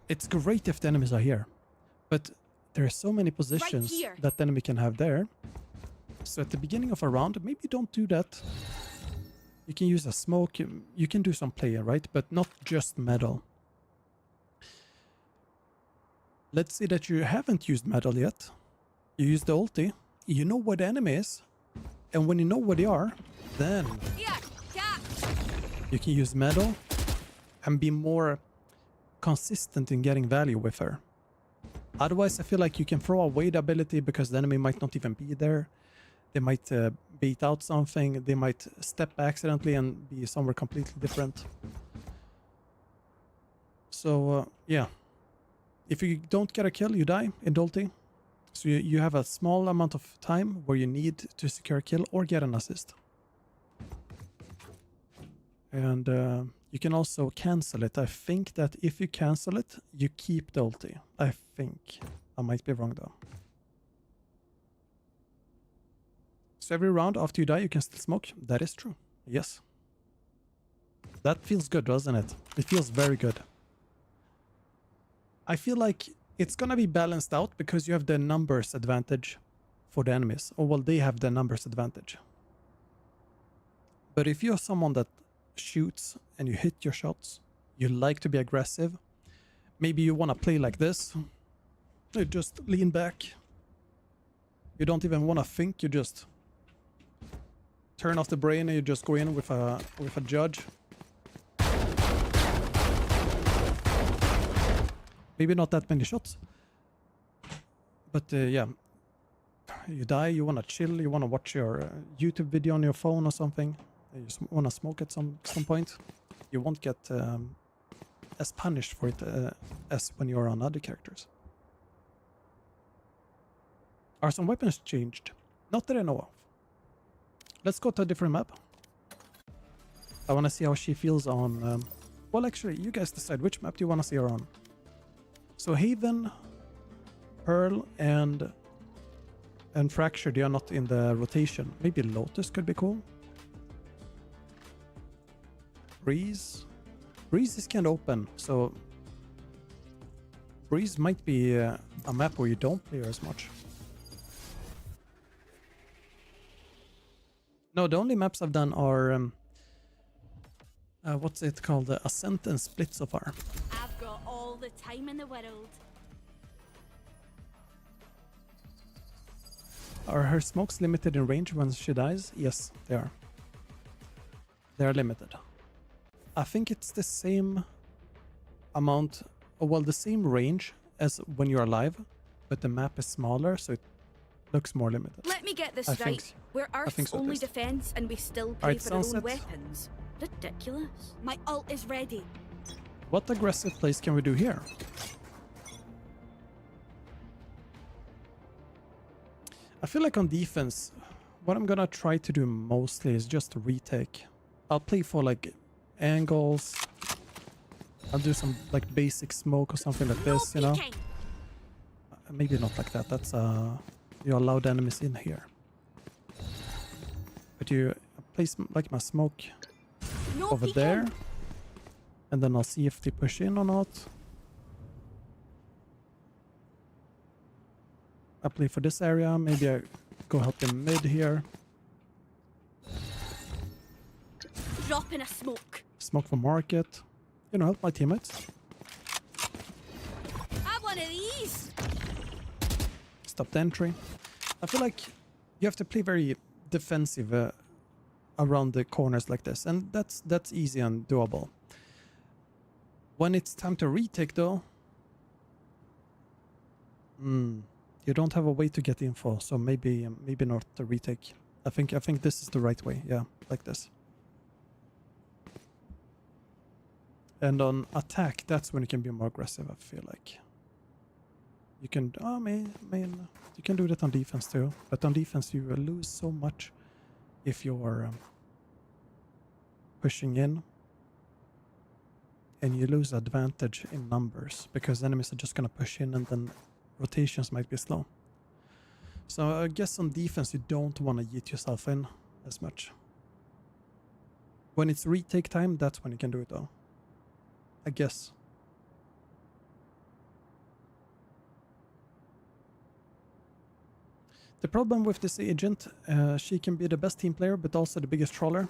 it's great if the enemies are here, but there are so many positions that the enemy can have there. So at the beginning of a round, maybe don't do that. You can use a smoke, you can do some player, right? But not just metal. Let's say that you haven't used metal yet. You use the ulti, you know where the enemy is, and when you know where they are, then you can use metal and be more consistent in getting value with her. Otherwise, I feel like you can throw away the ability because the enemy might not even be there. They might bait out something. They might step accidentally and be somewhere completely different. So, yeah. If you don't get a kill, you die in ulti. So you have a small amount of time where you need to secure a kill or get an assist. And you can also cancel it. I think that if you cancel it, you keep the ulti. I think. I might be wrong though. So every round after you die, you can still smoke. That is true. Yes. That feels good, doesn't it? It feels very good. I feel like it's gonna be balanced out because you have the numbers advantage for the enemies. Or well, they have the numbers advantage. But if you're someone that shoots and you hit your shots, you like to be aggressive, maybe you want to play like this, you just lean back, you don't even want to think, you just turn off the brain and you just go in with a judge. Maybe not that many shots, but yeah, you die, you want to chill, you want to watch your YouTube video on your phone or something. You just want to smoke at some point. You won't get as punished for it as when you're on other characters. Are some weapons changed? Not that I know of. Let's go to a different map. I want to see how she feels on... well, actually, you guys decide which map do you want to see her on. So Haven, Pearl, and Fracture, they are not in the rotation. Maybe Lotus could be cool. Breeze is kind of open, so Breeze might be a map where you don't play her as much. No, the only maps I've done are what's it called? Ascent and Split so far. I've got all the time in the world. Are her smokes limited in range when she dies? Yes, they are. They are limited. I think it's the same amount, well, the same range as when you're alive, but the map is smaller, so it looks more limited. Let me get this right. We're Earth's only defense and we still pay for our own weapons. Ridiculous. My ult is ready. What aggressive plays can we do here? I feel like on defense, what I'm gonna try to do mostly is just retake. I'll play for like angles. I'll do some like basic smoke or something like this, you know. Maybe not like that. That's you allow the enemies in here. But you place like my smoke over there, and then I'll see if they push in or not. I play for this area. Maybe I go help them mid here. Drop in a smoke. Smoke for market. You know, help my teammates. Have one of these. Stop the entry. I feel like you have to play very defensive around the corners like this, and that's easy and doable. When it's time to retake though, You don't have a way to get info, so maybe not the retake. I think this is the right way. Yeah, like this. And on attack, that's when you can be more aggressive. I feel like you can. Oh man, you can do that on defense too. But on defense, you will lose so much if you're pushing in, and you lose advantage in numbers because enemies are just gonna push in, and then rotations might be slow. So I guess on defense you don't want to yeet yourself in as much. When it's retake time, that's when you can do it though. I guess. The problem with this agent, she can be the best team player but also the biggest troller.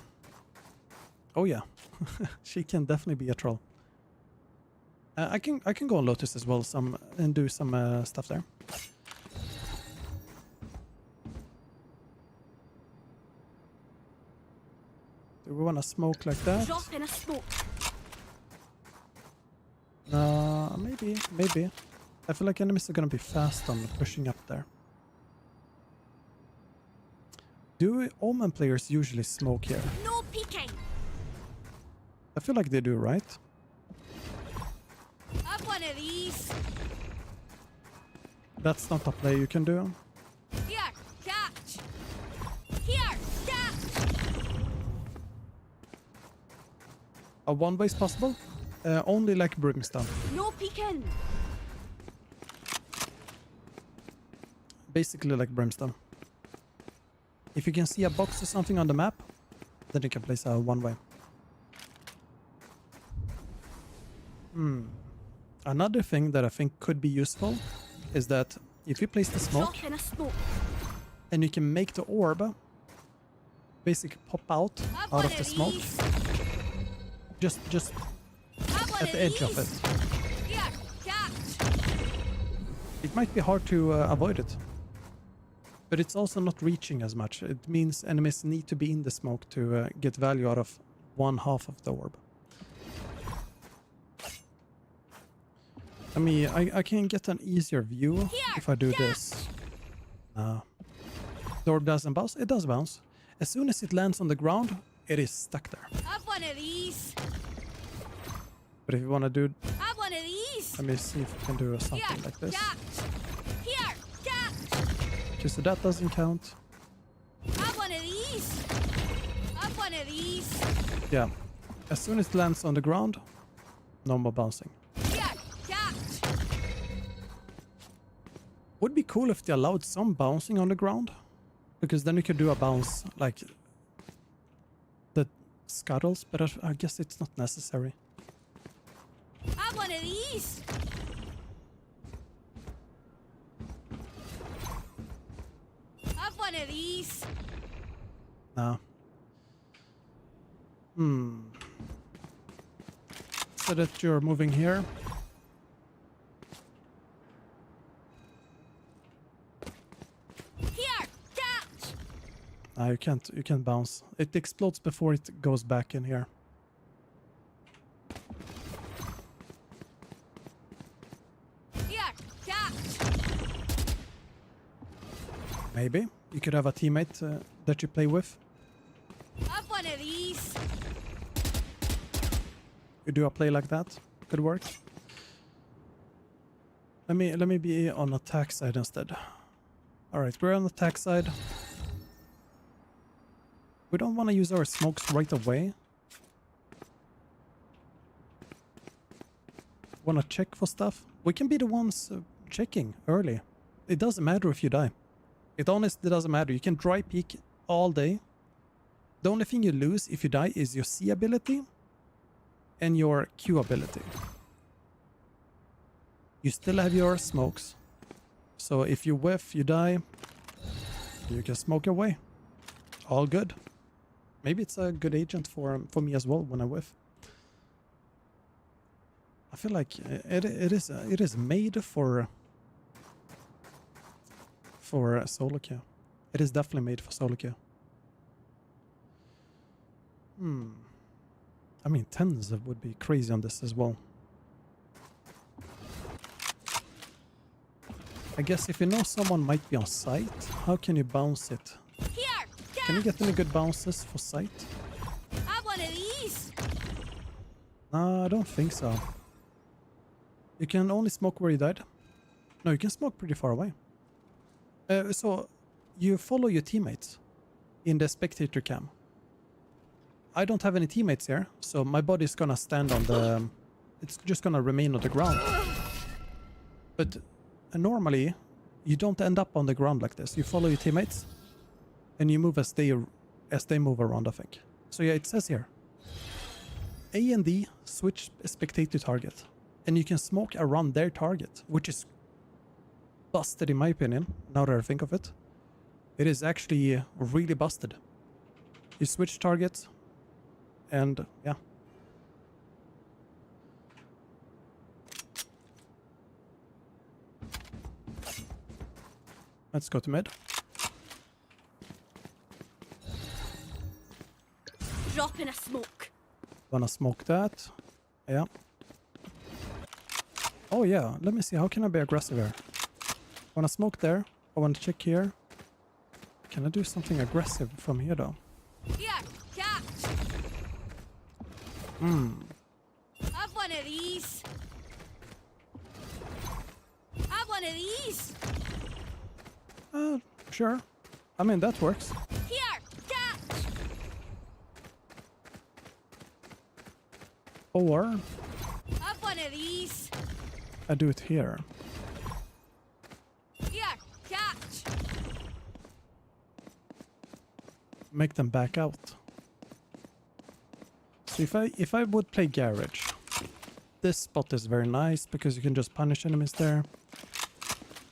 Oh yeah, she can definitely be a troll. I can go on Lotus as well and do some stuff there. Do we want to smoke like that? Drop in a smoke. Maybe. I feel like enemies are gonna be fast on pushing up there. Do Omen players usually smoke here? No peeking. I feel like they do, right? Have one of these. That's not a play you can do. Here, catch. Here, catch. A one-way is possible? Only like Brimstone. No peeking. Basically like Brimstone. If you can see a box or something on the map, then you can place a one-way. Another thing that I think could be useful is that if you place the smoke, Drop in a smoke. and you can make the orb basically pop out Have of the smoke, these. just Have one at the edge of it. Here, catch. It might be hard to avoid it, but it's also not reaching as much. It means enemies need to be in the smoke to get value out of one half of the orb. I mean, I can get an easier view if I do this. The orb doesn't bounce. It does bounce. As soon as it lands on the ground, it is stuck there. Have one of these. But if you want to do... Have one of these. Let me see if we can do something Here, like this. catch. Here, catch. Okay, so that doesn't count. Have one of these. Have one of these. Yeah. As soon as it lands on the ground, no more bouncing. Here, catch. Would be cool if they allowed some bouncing on the ground, because then you could do a bounce like the scuttles, but I guess it's not necessary. Have one of these. Have one of these. No. So that you're moving here. Here, catch. You can't bounce. It explodes before it goes back in here. Here, catch. Maybe. You could have a teammate that you play with. Have one of these. You do a play like that. Could work. Let me be on attack side instead. Alright, we're on attack side. We don't want to use our smokes right away. Want to check for stuff? We can be the ones checking early. It doesn't matter if you die. It honestly doesn't matter. You can dry peek all day. The only thing you lose if you die is your C ability and your Q ability. You still have your smokes. So if you whiff, you die, you can smoke your way. All good. Maybe it's a good agent for me as well when I whiff. I feel like it is made for solo queue. It is definitely made for solo queue. I mean, 10s would be crazy on this as well. I guess if you know someone might be on site, how can you bounce it? Here! Can you get any good bounces for site? Have one of these! No, I don't think so. You can only smoke where you died. No, you can smoke pretty far away. So you follow your teammates in the spectator cam. I don't have any teammates here, so my body's gonna stand on the... It's just gonna remain on the ground. But normally, you don't end up on the ground like this. You follow your teammates, and you move as they move around, I think. So yeah, it says here. A and D switch spectator target. And you can smoke around their target, which is busted in my opinion, now that I think of it. It is actually really busted. You switch targets, and yeah. Let's go to mid. Drop in a smoke. Wanna smoke that? Yeah. Oh yeah, let me see, how can I be aggressive here? Wanna smoke there? I wanna check here. Can I do something aggressive from here though? Here, catch! Have one of these. Have one of these. Sure. I mean, that works. Here, catch! Or Have one of these. I do it here. Here, catch! Make them back out. So if I would play garage, this spot is very nice because you can just punish enemies there.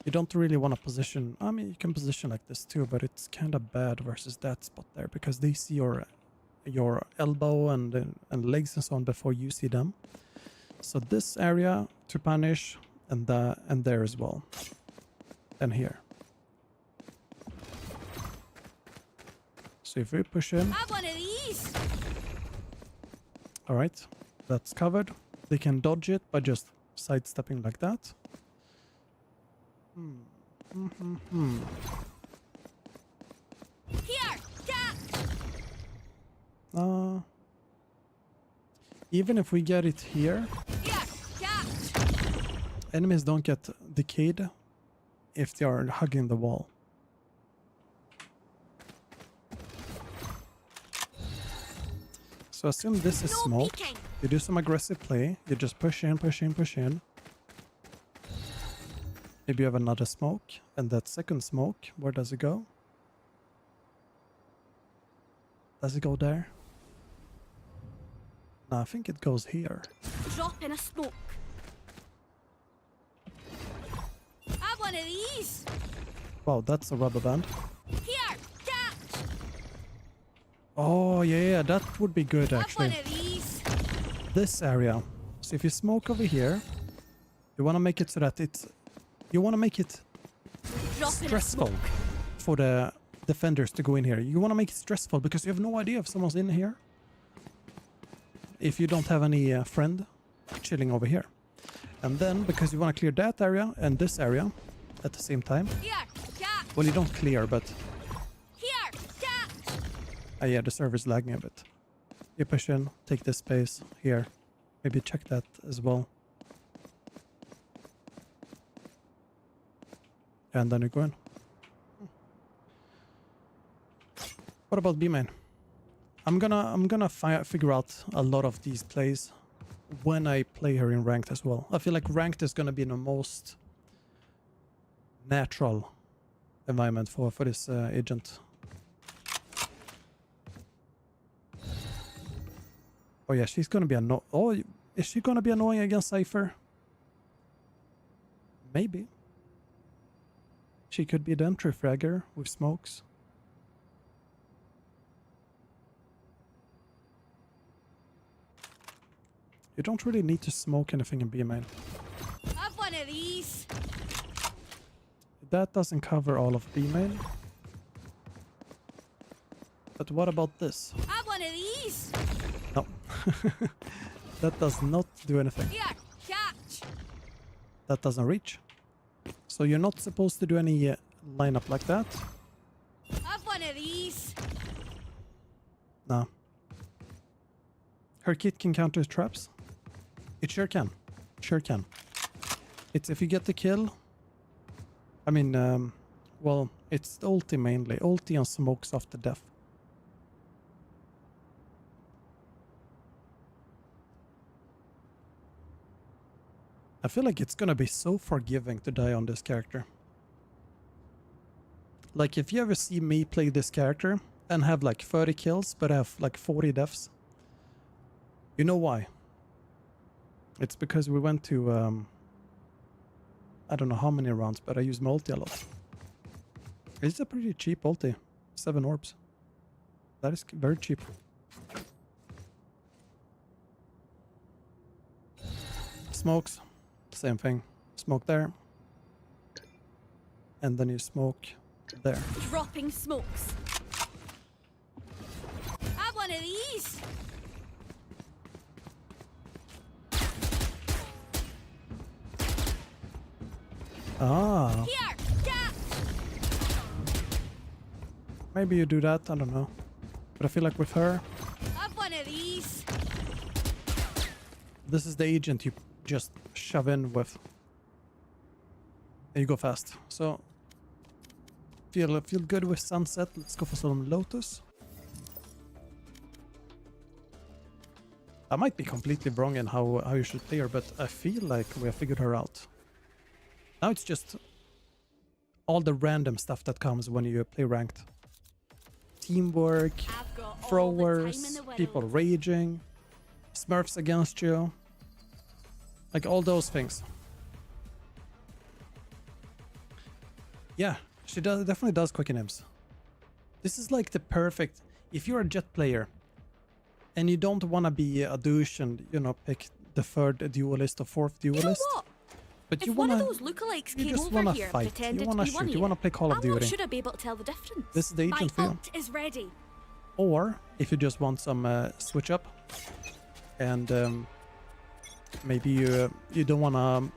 You don't really want to position... I mean, you can position like this too, but it's kind of bad versus that spot there because they see your elbow and legs and so on before you see them. So this area to punish, and there as well, and here. So if we push in, Have one of these. all right, that's covered. They can dodge it by just sidestepping like that. Here, catch! Even if we get it here, Here, catch! enemies don't get decayed if they are hugging the wall. So assume this is No smoke. peeking. You do some aggressive play. You just push in, push in, push in. Maybe you have another smoke. And that second smoke, where does it go? Does it go there? No, I think it goes here. Drop in a smoke. Have one of these. Wow, that's a rubber band. Here, catch! Oh, yeah, that would be good Have actually. one of these. This area. So if you smoke over here, you want to make it so that it's... You want to make it Drop in a stressful smoke. for the defenders to go in here. You want to make it stressful because you have no idea if someone's in here. If you don't have any friend chilling over here. And then, because you want to clear that area and this area at the same time. Here, catch! Well, you don't clear, but... Here, catch! yeah, the server's lagging a bit. You push in, take this space here. Maybe check that as well. And then you go in. What about B main? I'm gonna figure out a lot of these plays when I play her in ranked as well. I feel like ranked is gonna be the most natural environment for this agent. Oh yeah, she's gonna be Oh, is she gonna be annoying against Cypher? Maybe. She could be the entry fragger with smokes. You don't really need to smoke anything in B main. Have one of these. That doesn't cover all of B main. But what about this? Have one of these. No. That does not do anything. Here, catch! That doesn't reach. So you're not supposed to do any lineup like that. Have one of these. No. Her kit can counter traps. It sure can. Sure can. It's if you get the kill. I mean, well, it's ulti mainly. Ulti and smokes after death. I feel like it's gonna be so forgiving to die on this character. Like, if you ever see me play this character and have like 30 kills, but have like 40 deaths, you know why? It's because we went to, I don't know how many rounds, but I use my ulti a lot. It's a pretty cheap ulti. 7 orbs. That is very cheap. Smokes. Same thing. Smoke there. And then you smoke there. Dropping smokes. Have one of these. Ah. Here, catch. Maybe you do that, I don't know. But I feel like with her, Have one of these. this is the agent you just shove in with. And you go fast. So feel good with Sunset. Let's go for some Lotus. I might be completely wrong in how you should play her, but I feel like we have figured her out. Now it's just all the random stuff that comes when you play ranked. Teamwork, I've got all the time in throwers, the world. people raging, smurfs against you. Like all those things. Yeah, she definitely does quicken imps. This is like the perfect... If you're a Jet player and you don't want to be a douche and, you know, pick the 3rd duelist or 4th duelist. You know what? But If you one wanna, of those lookalikes you came just over wanna here fight. and pretended You wanna to be one shoot. of You wanna play Call of I'm not Duty. sure I'd be able to tell the difference. This is the My agent for you. ult is ready. Or if you just want some switch up, and maybe you don't wanna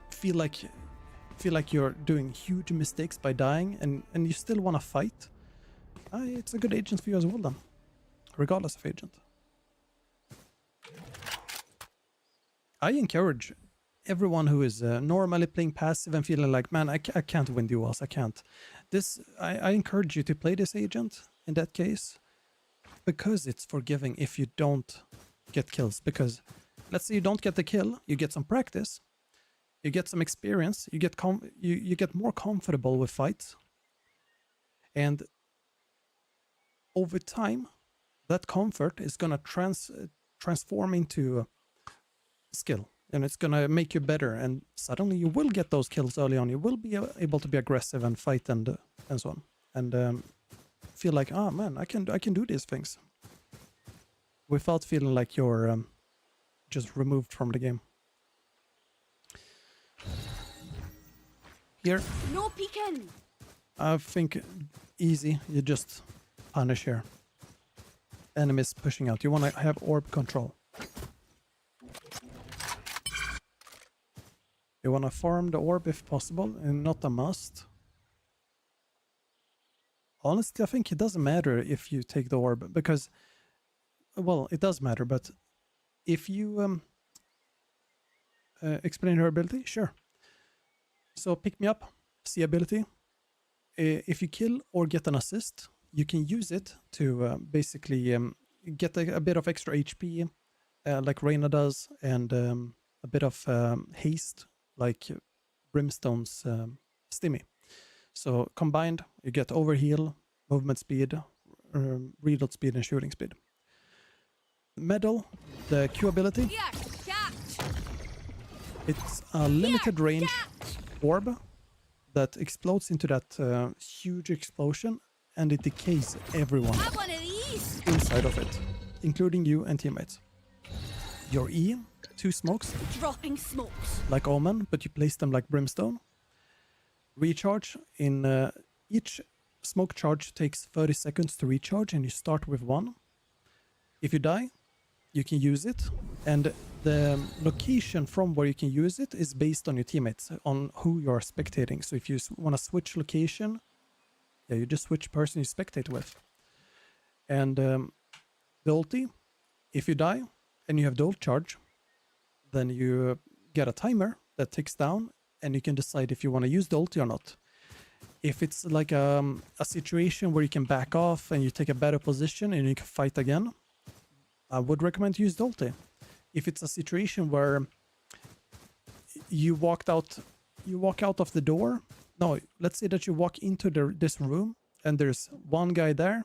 feel like you're doing huge mistakes by dying, and you still wanna fight. It's a good agent for you as well, then, regardless of agent. I encourage everyone who is normally playing passive and feeling like, man, I can't win duels, I can't. I encourage you to play this agent in that case, because it's forgiving if you don't get kills. Because let's say you don't get the kill, you get some practice, you get some experience, you get more comfortable with fights, and over time, that comfort is gonna transform into skill, and it's gonna make you better, and suddenly you will get those kills early on. You will be able to be aggressive and fight and so on, and feel like, oh man, I can do these things without feeling like you're just removed from the game. Here, No peeking. I think easy. You just punish here. Enemies pushing out. You want to have orb control. You want to farm the orb if possible, and not a must. Honestly, I think it doesn't matter if you take the orb, because, well, it does matter, but if you explain her ability, sure. So pick me up, see ability. If you kill or get an assist, you can use it to basically get a bit of extra HP, like Reyna does, and a bit of haste, like Brimstone's Stimmy. So combined, you get overheal, movement speed, reload speed, and shooting speed. Medal, the Q ability. Here, catch. It's a limited range orb that explodes into that huge explosion, and it decays everyone Have one of these. inside of it, including you and teammates. Your E, 2 smokes, Dropping smokes. like Omen, but you place them like Brimstone. Recharge in each smoke charge takes 30 seconds to recharge, and you start with 1. If you die, you can use it, and the location from where you can use it is based on your teammates, on who you're spectating. So if you want to switch location, yeah, you just switch person you spectate with. And the ulti, if you die and you have the ult charge, then you get a timer that ticks down and you can decide if you want to use the ulti or not. If it's like a situation where you can back off and you take a better position and you can fight again, I would recommend to use the ulti. If it's a situation where you walk out of the door. No, let's say that you walk into this room and there's one guy there.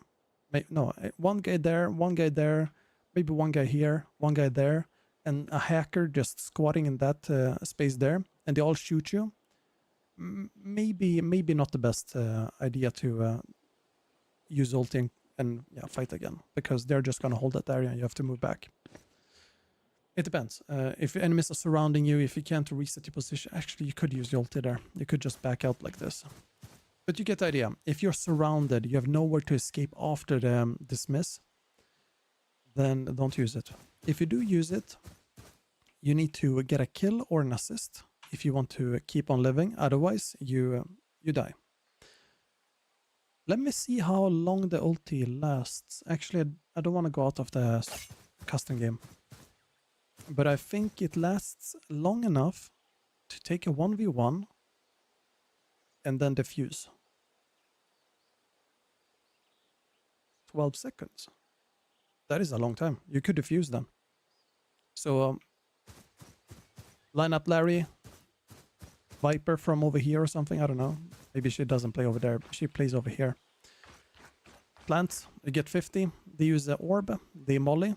One guy there, one guy there, maybe one guy here, one guy there, and a hacker just squatting in that space there, and they all shoot you. Maybe not the best idea to use ulting and yeah, fight again, because they're just gonna hold that area and you have to move back. It depends. If enemies are surrounding you, if you can't reset your position, actually you could use the ulti there. You could just back out like this. But you get the idea. If you're surrounded, you have nowhere to escape after the dismiss, then don't use it. If you do use it, you need to get a kill or an assist if you want to keep on living. Otherwise, you die. Let me see how long the ulti lasts. Actually, I don't want to go out of the custom game. But I think it lasts long enough to take a 1v1 and then defuse. 12 seconds. That is a long time. You could defuse them. So line up Larry, Viper from over here or something. I don't know. Maybe she doesn't play over there. She plays over here. Plant, you get 50. They use the orb. They molly.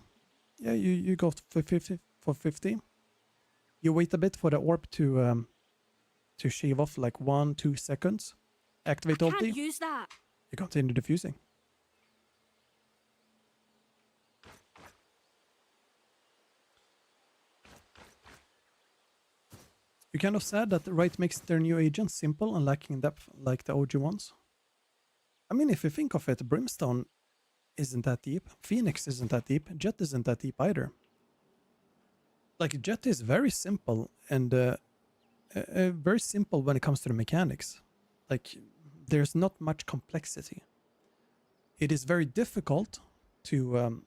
Yeah, you go for 50. For 50. You wait a bit for the orb to shave off like 1-2 seconds. Activate ulti. Can't use that. You continue defusing. You're kind of sad that Riot makes their new agents simple and lacking in depth like the OG ones. I mean, if you think of it, Brimstone isn't that deep. Phoenix isn't that deep. Jet isn't that deep either. Like, Jet is very simple and very simple when it comes to the mechanics. Like, there's not much complexity. It is very difficult to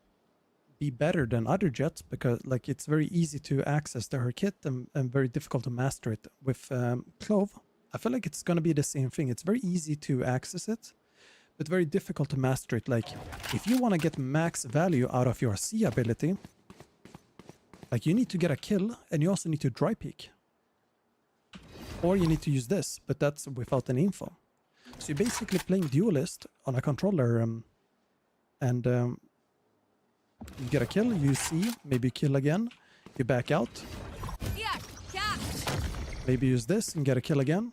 be better than other Jets because, like, it's very easy to access her kit and very difficult to master it. With Clove, I feel like it's gonna be the same thing. It's very easy to access it, but very difficult to master it. Like, if you want to get max value out of your C ability, like, you need to get a kill and you also need to dry peek. Or you need to use this, but that's without any info. So you're basically playing Duelist on a controller and you get a kill, you see, maybe kill again, you back out. Yeah, catch. Maybe use this and get a kill again.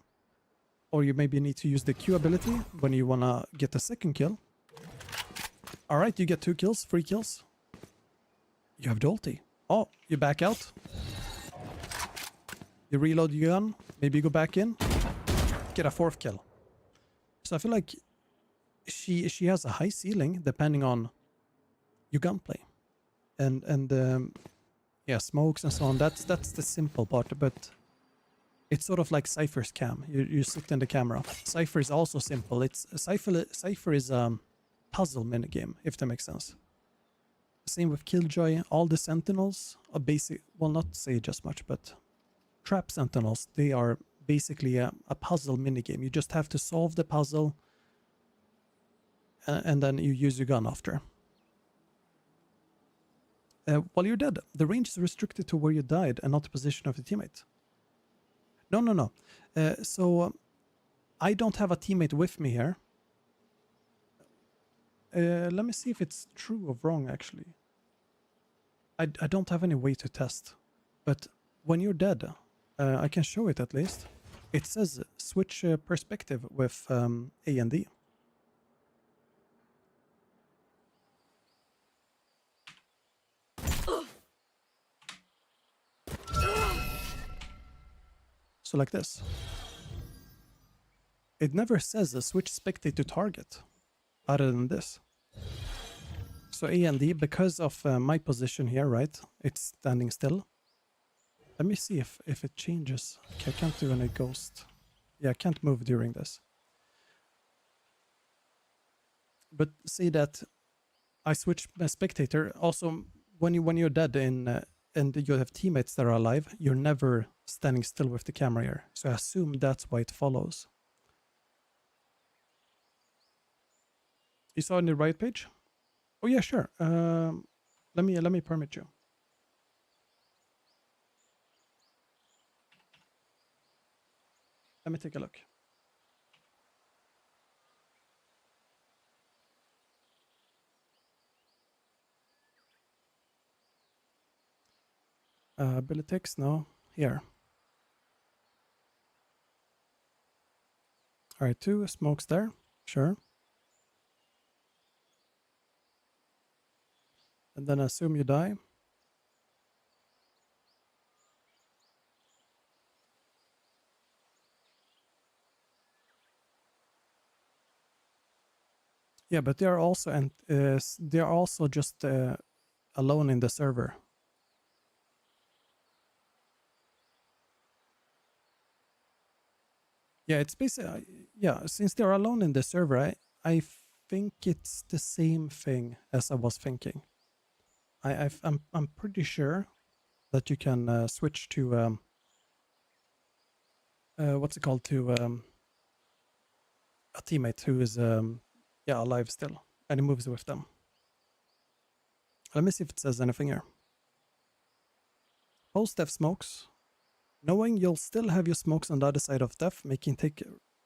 Or you maybe need to use the Q ability when you want to get the second kill. Alright, you get 2 kills, 3 kills. You have the ulti. Oh, you back out. You reload your gun. Maybe you go back in. Get a 4th kill. So I feel like she has a high ceiling depending on your gunplay. And yeah, smokes and so on. That's the simple part, but it's sort of like Cypher's cam. You sit in the camera. Cypher is also simple. It's Cypher is a puzzle minigame, if that makes sense. Same with Killjoy. All the Sentinels are basic, well, not Sage as much, but Trap Sentinels, they are basically a puzzle minigame. You just have to solve the puzzle and then you use your gun after. While you're dead, the range is restricted to where you died and not the position of the teammate. No. So I don't have a teammate with me here. Let me see if it's true or wrong, actually. I don't have any way to test. But when you're dead, I can show it at least. It says switch perspective with A and D. So like this. It never says switch spectate to target other than this. So A and D, because of my position here, right? It's standing still. Let me see if it changes. Okay, I can't do any ghost. Yeah, I can't move during this. But see that I switch my spectator. Also, when you're dead and you have teammates that are alive, you're never standing still with the camera here. So I assume that's why it follows. You saw on the right page? Oh yeah, sure. Let me permit you. Let me take a look. Ability text, no. Here. Alright, 2 smokes there. Sure. And then I assume you die. Yeah, but they are also they are also just alone in the server. Yeah, it's basically yeah. Since they are alone in the server, I think it's the same thing as I was thinking. I'm pretty sure that you can switch to what's it called, to a teammate who is yeah, alive still, and he moves with them. Let me see if it says anything here. Post-death smokes. Knowing you'll still have your smokes on the other side of death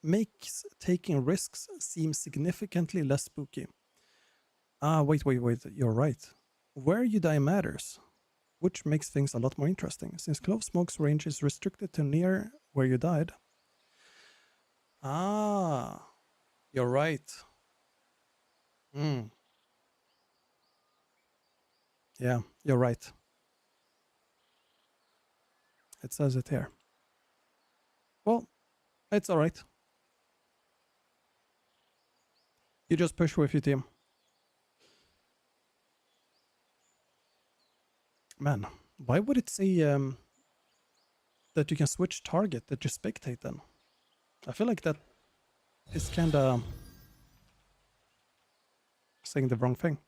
makes taking risks seem significantly less spooky. Ah, wait, you're right. Where you die matters, which makes things a lot more interesting, since Clove smoke's range is restricted to near where you died. Ah, you're right. Yeah, you're right. It says it here. Well, it's alright. You just push with your team. Man, why would it say that you can switch target that you spectate then? I feel like that is kinda saying the wrong thing.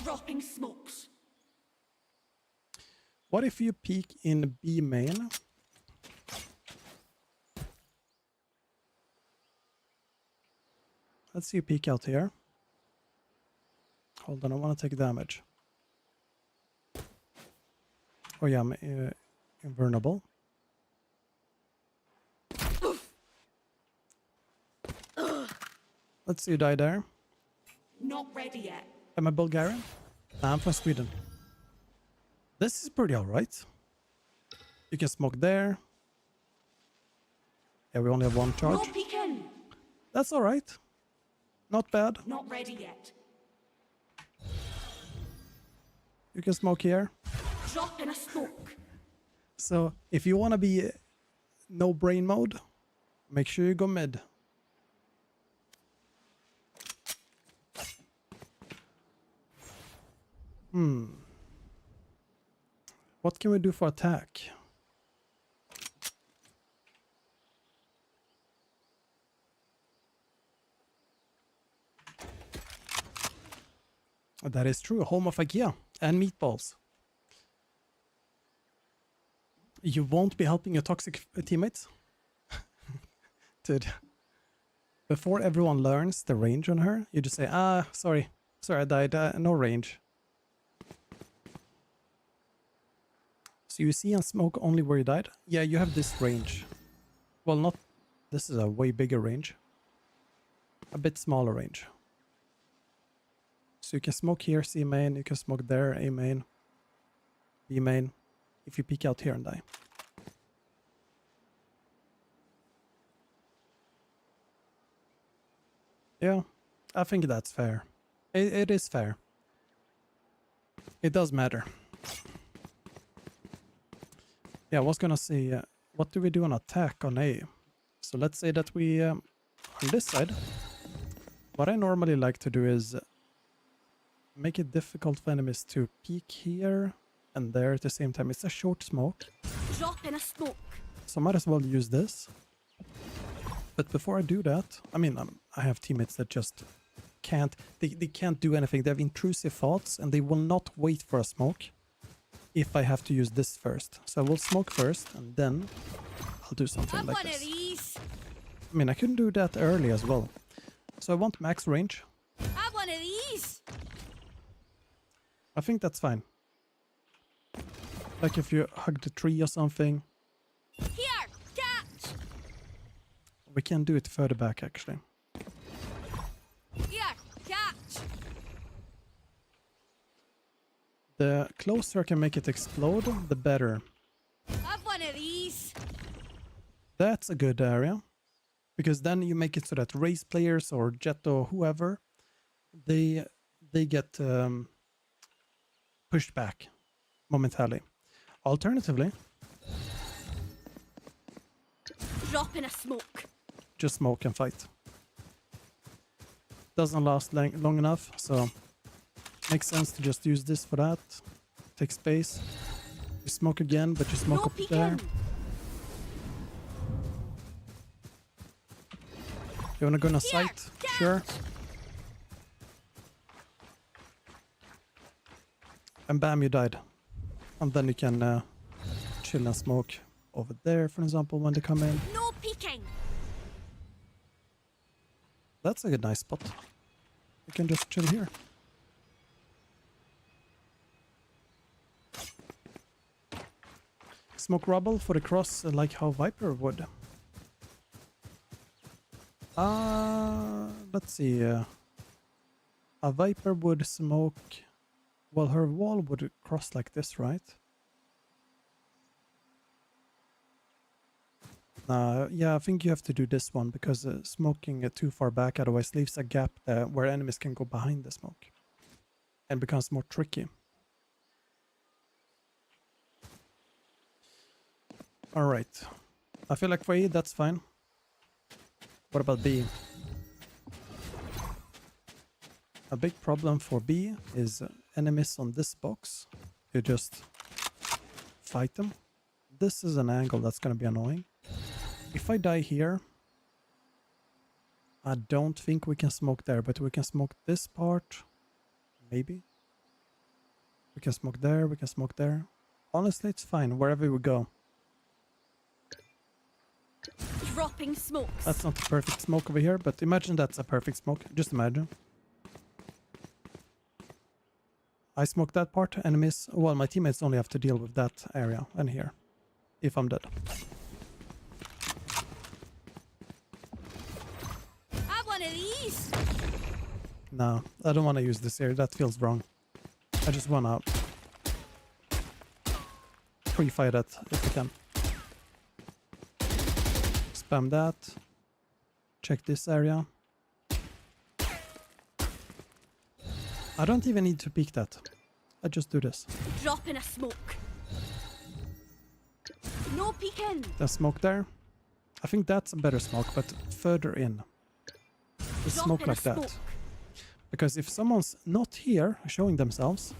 Dropping smokes. What if you peek in B main? Let's see you peek out here. Hold on, I want to take damage. Oh yeah, I'm invulnerable. Let's see you die there. Not ready yet. Am I Bulgarian? Nah, I'm from Sweden. This is pretty alright. You can smoke there. Yeah, we only have one charge. No peeking. That's alright. Not bad. Not ready yet. You can smoke here. Drop in a smoke. So if you want to be no brain mode, make sure you go mid. What can we do for attack? That is true. Home of IKEA and meatballs. You won't be helping your toxic teammates? Dude. Before everyone learns the range on her, you just say, ah, sorry, I died, no range. So you see and smoke only where you died? Yeah, you have this range. Well, not, this is a way bigger range. A bit smaller range. So you can smoke here, C main, you can smoke there, A main, B main, if you peek out here and die. Yeah, I think that's fair. It is fair. It does matter. Yeah, I was gonna say, what do we do on attack on A? So let's say that we on this side. What I normally like to do is make it difficult for enemies to peek here and there at the same time. It's a short smoke. Drop in a smoke. So I might as well use this. But before I do that, I mean, I have teammates that just can't, they can't do anything. They have intrusive thoughts and they will not wait for a smoke if I have to use this first. So I will smoke first and then I'll do something like this. These. I mean, I couldn't do that early as well. So I want max range. Have one of these. I think that's fine. Like if you hug the tree or something. Here, catch. We can do it further back actually. Here, catch. The closer I can make it explode, the better. Have one of these. That's a good area. Because then you make it so that race players or Jet or whoever, they get pushed back momentarily. Alternatively, drop in a smoke. Just smoke and fight. Doesn't last long enough, so makes sense to just use this for that. Take space. You smoke again, but you smoke up there. You wanna go on a site? Sure. And bam, you died. And then you can chill and smoke over there, for example, when they come in. No peeking. That's a nice spot. You can just chill here. Smoke rubble for the cross, like how Viper would. Let's see. A Viper would smoke. Well, her wall would cross like this, right? Yeah, I think you have to do this one because smoking it too far back otherwise leaves a gap there where enemies can go behind the smoke and becomes more tricky. Alright. I feel like for A, that's fine. What about B? A big problem for B is enemies on this box. You just fight them. This is an angle that's going to be annoying. If I die here, I don't think we can smoke there, but we can smoke this part. Maybe. We can smoke there, we can smoke there. Honestly, it's fine, wherever we go. Dropping smokes. That's not a perfect smoke over here, but imagine that's a perfect smoke. Just imagine. I smoke that part, enemies, well, my teammates only have to deal with that area and here, if I'm dead. Have one of these. No, I don't want to use this area, that feels wrong. I just want to pre-fire that if I can. Spam that. Check this area. I don't even need to peek that. I just do this. Drop in a smoke. No peeking. Then smoke there. I think that's a better smoke, but further in. Just smoke like that. Because if someone's not here showing themselves,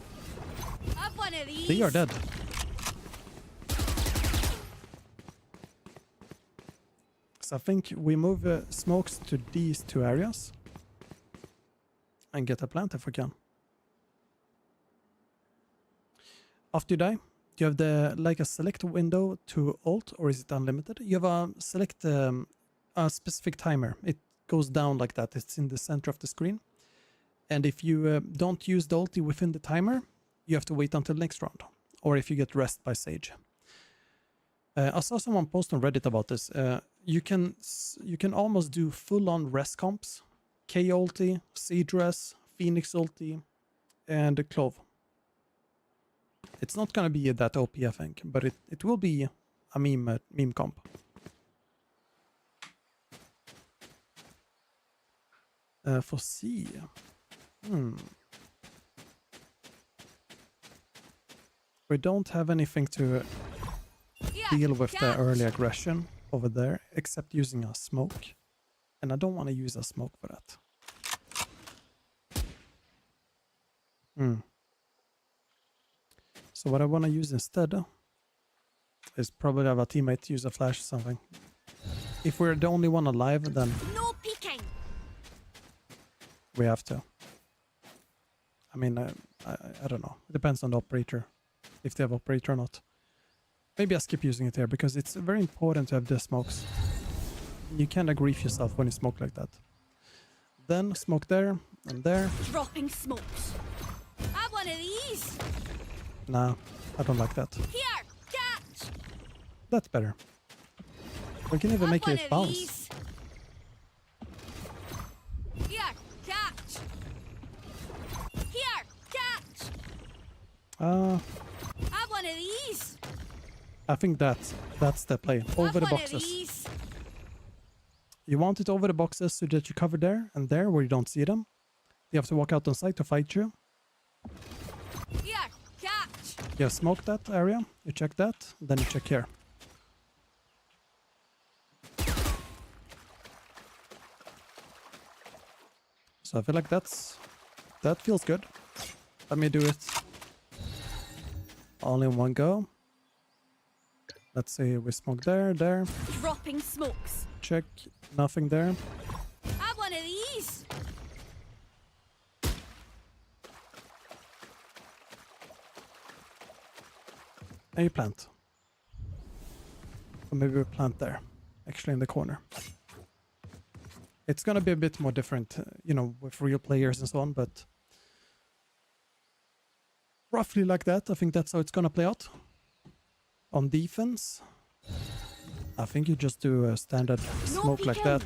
Have one of these. they are dead. So I think we move smokes to these two areas and get a plant if we can. After you die, you have the like a select window to alt, or is it unlimited? You have a select a specific timer. It goes down like that. It's in the center of the screen. And if you don't use the ulti within the timer, you have to wait until next round. Or if you get rest by Sage. I saw someone post on Reddit about this. You can almost do full-on rest comps. K ulti, Sage res, Phoenix ulti, and Clove. It's not gonna be that OP, I think, but it will be a meme comp. For C. We don't have anything to deal with the early aggression. over there, except using a smoke. And I don't want to use a smoke for that. So what I want to use instead is probably have a teammate use a flash or something. If we're the only one alive, then No peeking. we have to. I mean, I don't know. It depends on the operator, if they have operator or not. Maybe I skip using it here because it's very important to have the smokes. You can't grief yourself when you smoke like that. Then smoke there and there. Dropping smokes. Have one of these. Nah, I don't like that. Here, catch. That's better. We can even Have make one it of bounce. these. Here, catch. Here, catch. Have one of these. I think that's the play. Over Have the one of boxes. these. You want it over the boxes so that you cover there and there where you don't see them. You have to walk out on site to fight you. Here, catch. You smoke that area, you check that, then you check here. So I feel like that feels good. Let me do it all in one go. Let's say we smoke there, there. Dropping smokes. Check, nothing there. Have one of these. And you plant. Or maybe we plant there, actually in the corner. It's gonna be a bit more different, you know, with real players and so on, but roughly like that. I think that's how it's gonna play out. On defense, I think you just do a standard smoke like that.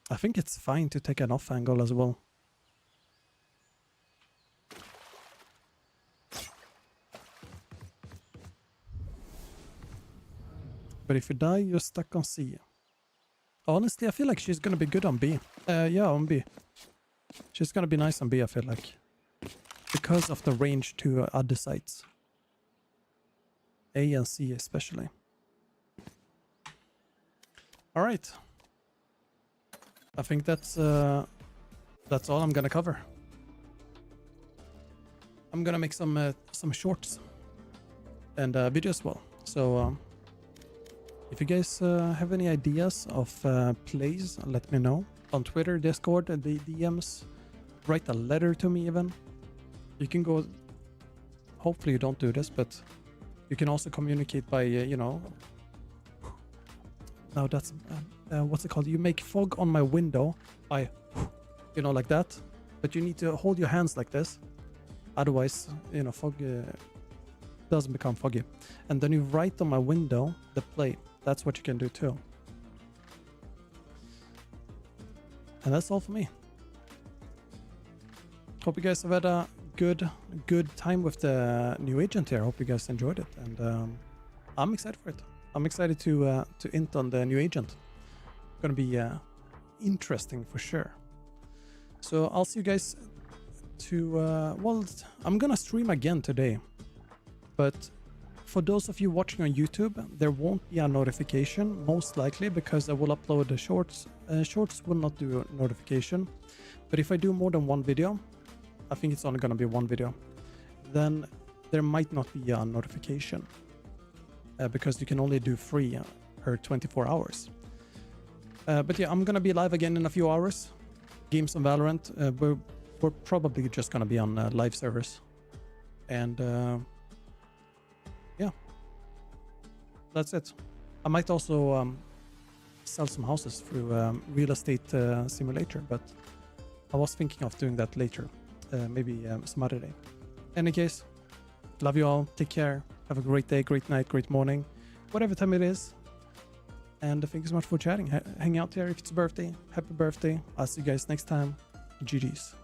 I think it's fine to take an off angle as well. But if you die, you're stuck on C. Honestly, I feel like she's gonna be good on B. Yeah, on B. She's gonna be nice on B, I feel like. Because of the range to other sites. A and C especially. Alright. I think that's all I'm gonna cover. I'm gonna make some shorts and videos as well. So if you guys have any ideas of plays, let me know. On Twitter, Discord, the DMs. Write a letter to me even. You can go... Hopefully you don't do this, but you can also communicate by, you know... Now that's... what's it called? You make fog on my window by... You know, like that. But you need to hold your hands like this. Otherwise, you know, fog doesn't become foggy. And then you write on my window the play. That's what you can do too. And that's all for me. Hope you guys have had a good time with the new agent here. Hope you guys enjoyed it, and I'm excited for it. I'm excited to int on the new agent. Gonna be interesting for sure. So I'll see you guys to well, I'm gonna stream again today, but for those of you watching on YouTube, there won't be a notification, most likely, because I will upload the shorts. Shorts will not do a notification, but if I do more than one video, I think it's only going to be one video, then there might not be a notification, because you can only do 3 per 24 hours. But yeah, I'm going to be live again in a few hours. Games on Valorant. We're probably just going to be on live servers. And yeah, that's it. I might also sell some houses through real estate simulator, but I was thinking of doing that later. Maybe some other day. Any case, love you all. Take care. Have a great day, great night, great morning, whatever time it is. And thank you so much for chatting. Hang out here if it's a birthday. Happy birthday. I'll see you guys next time. GG's.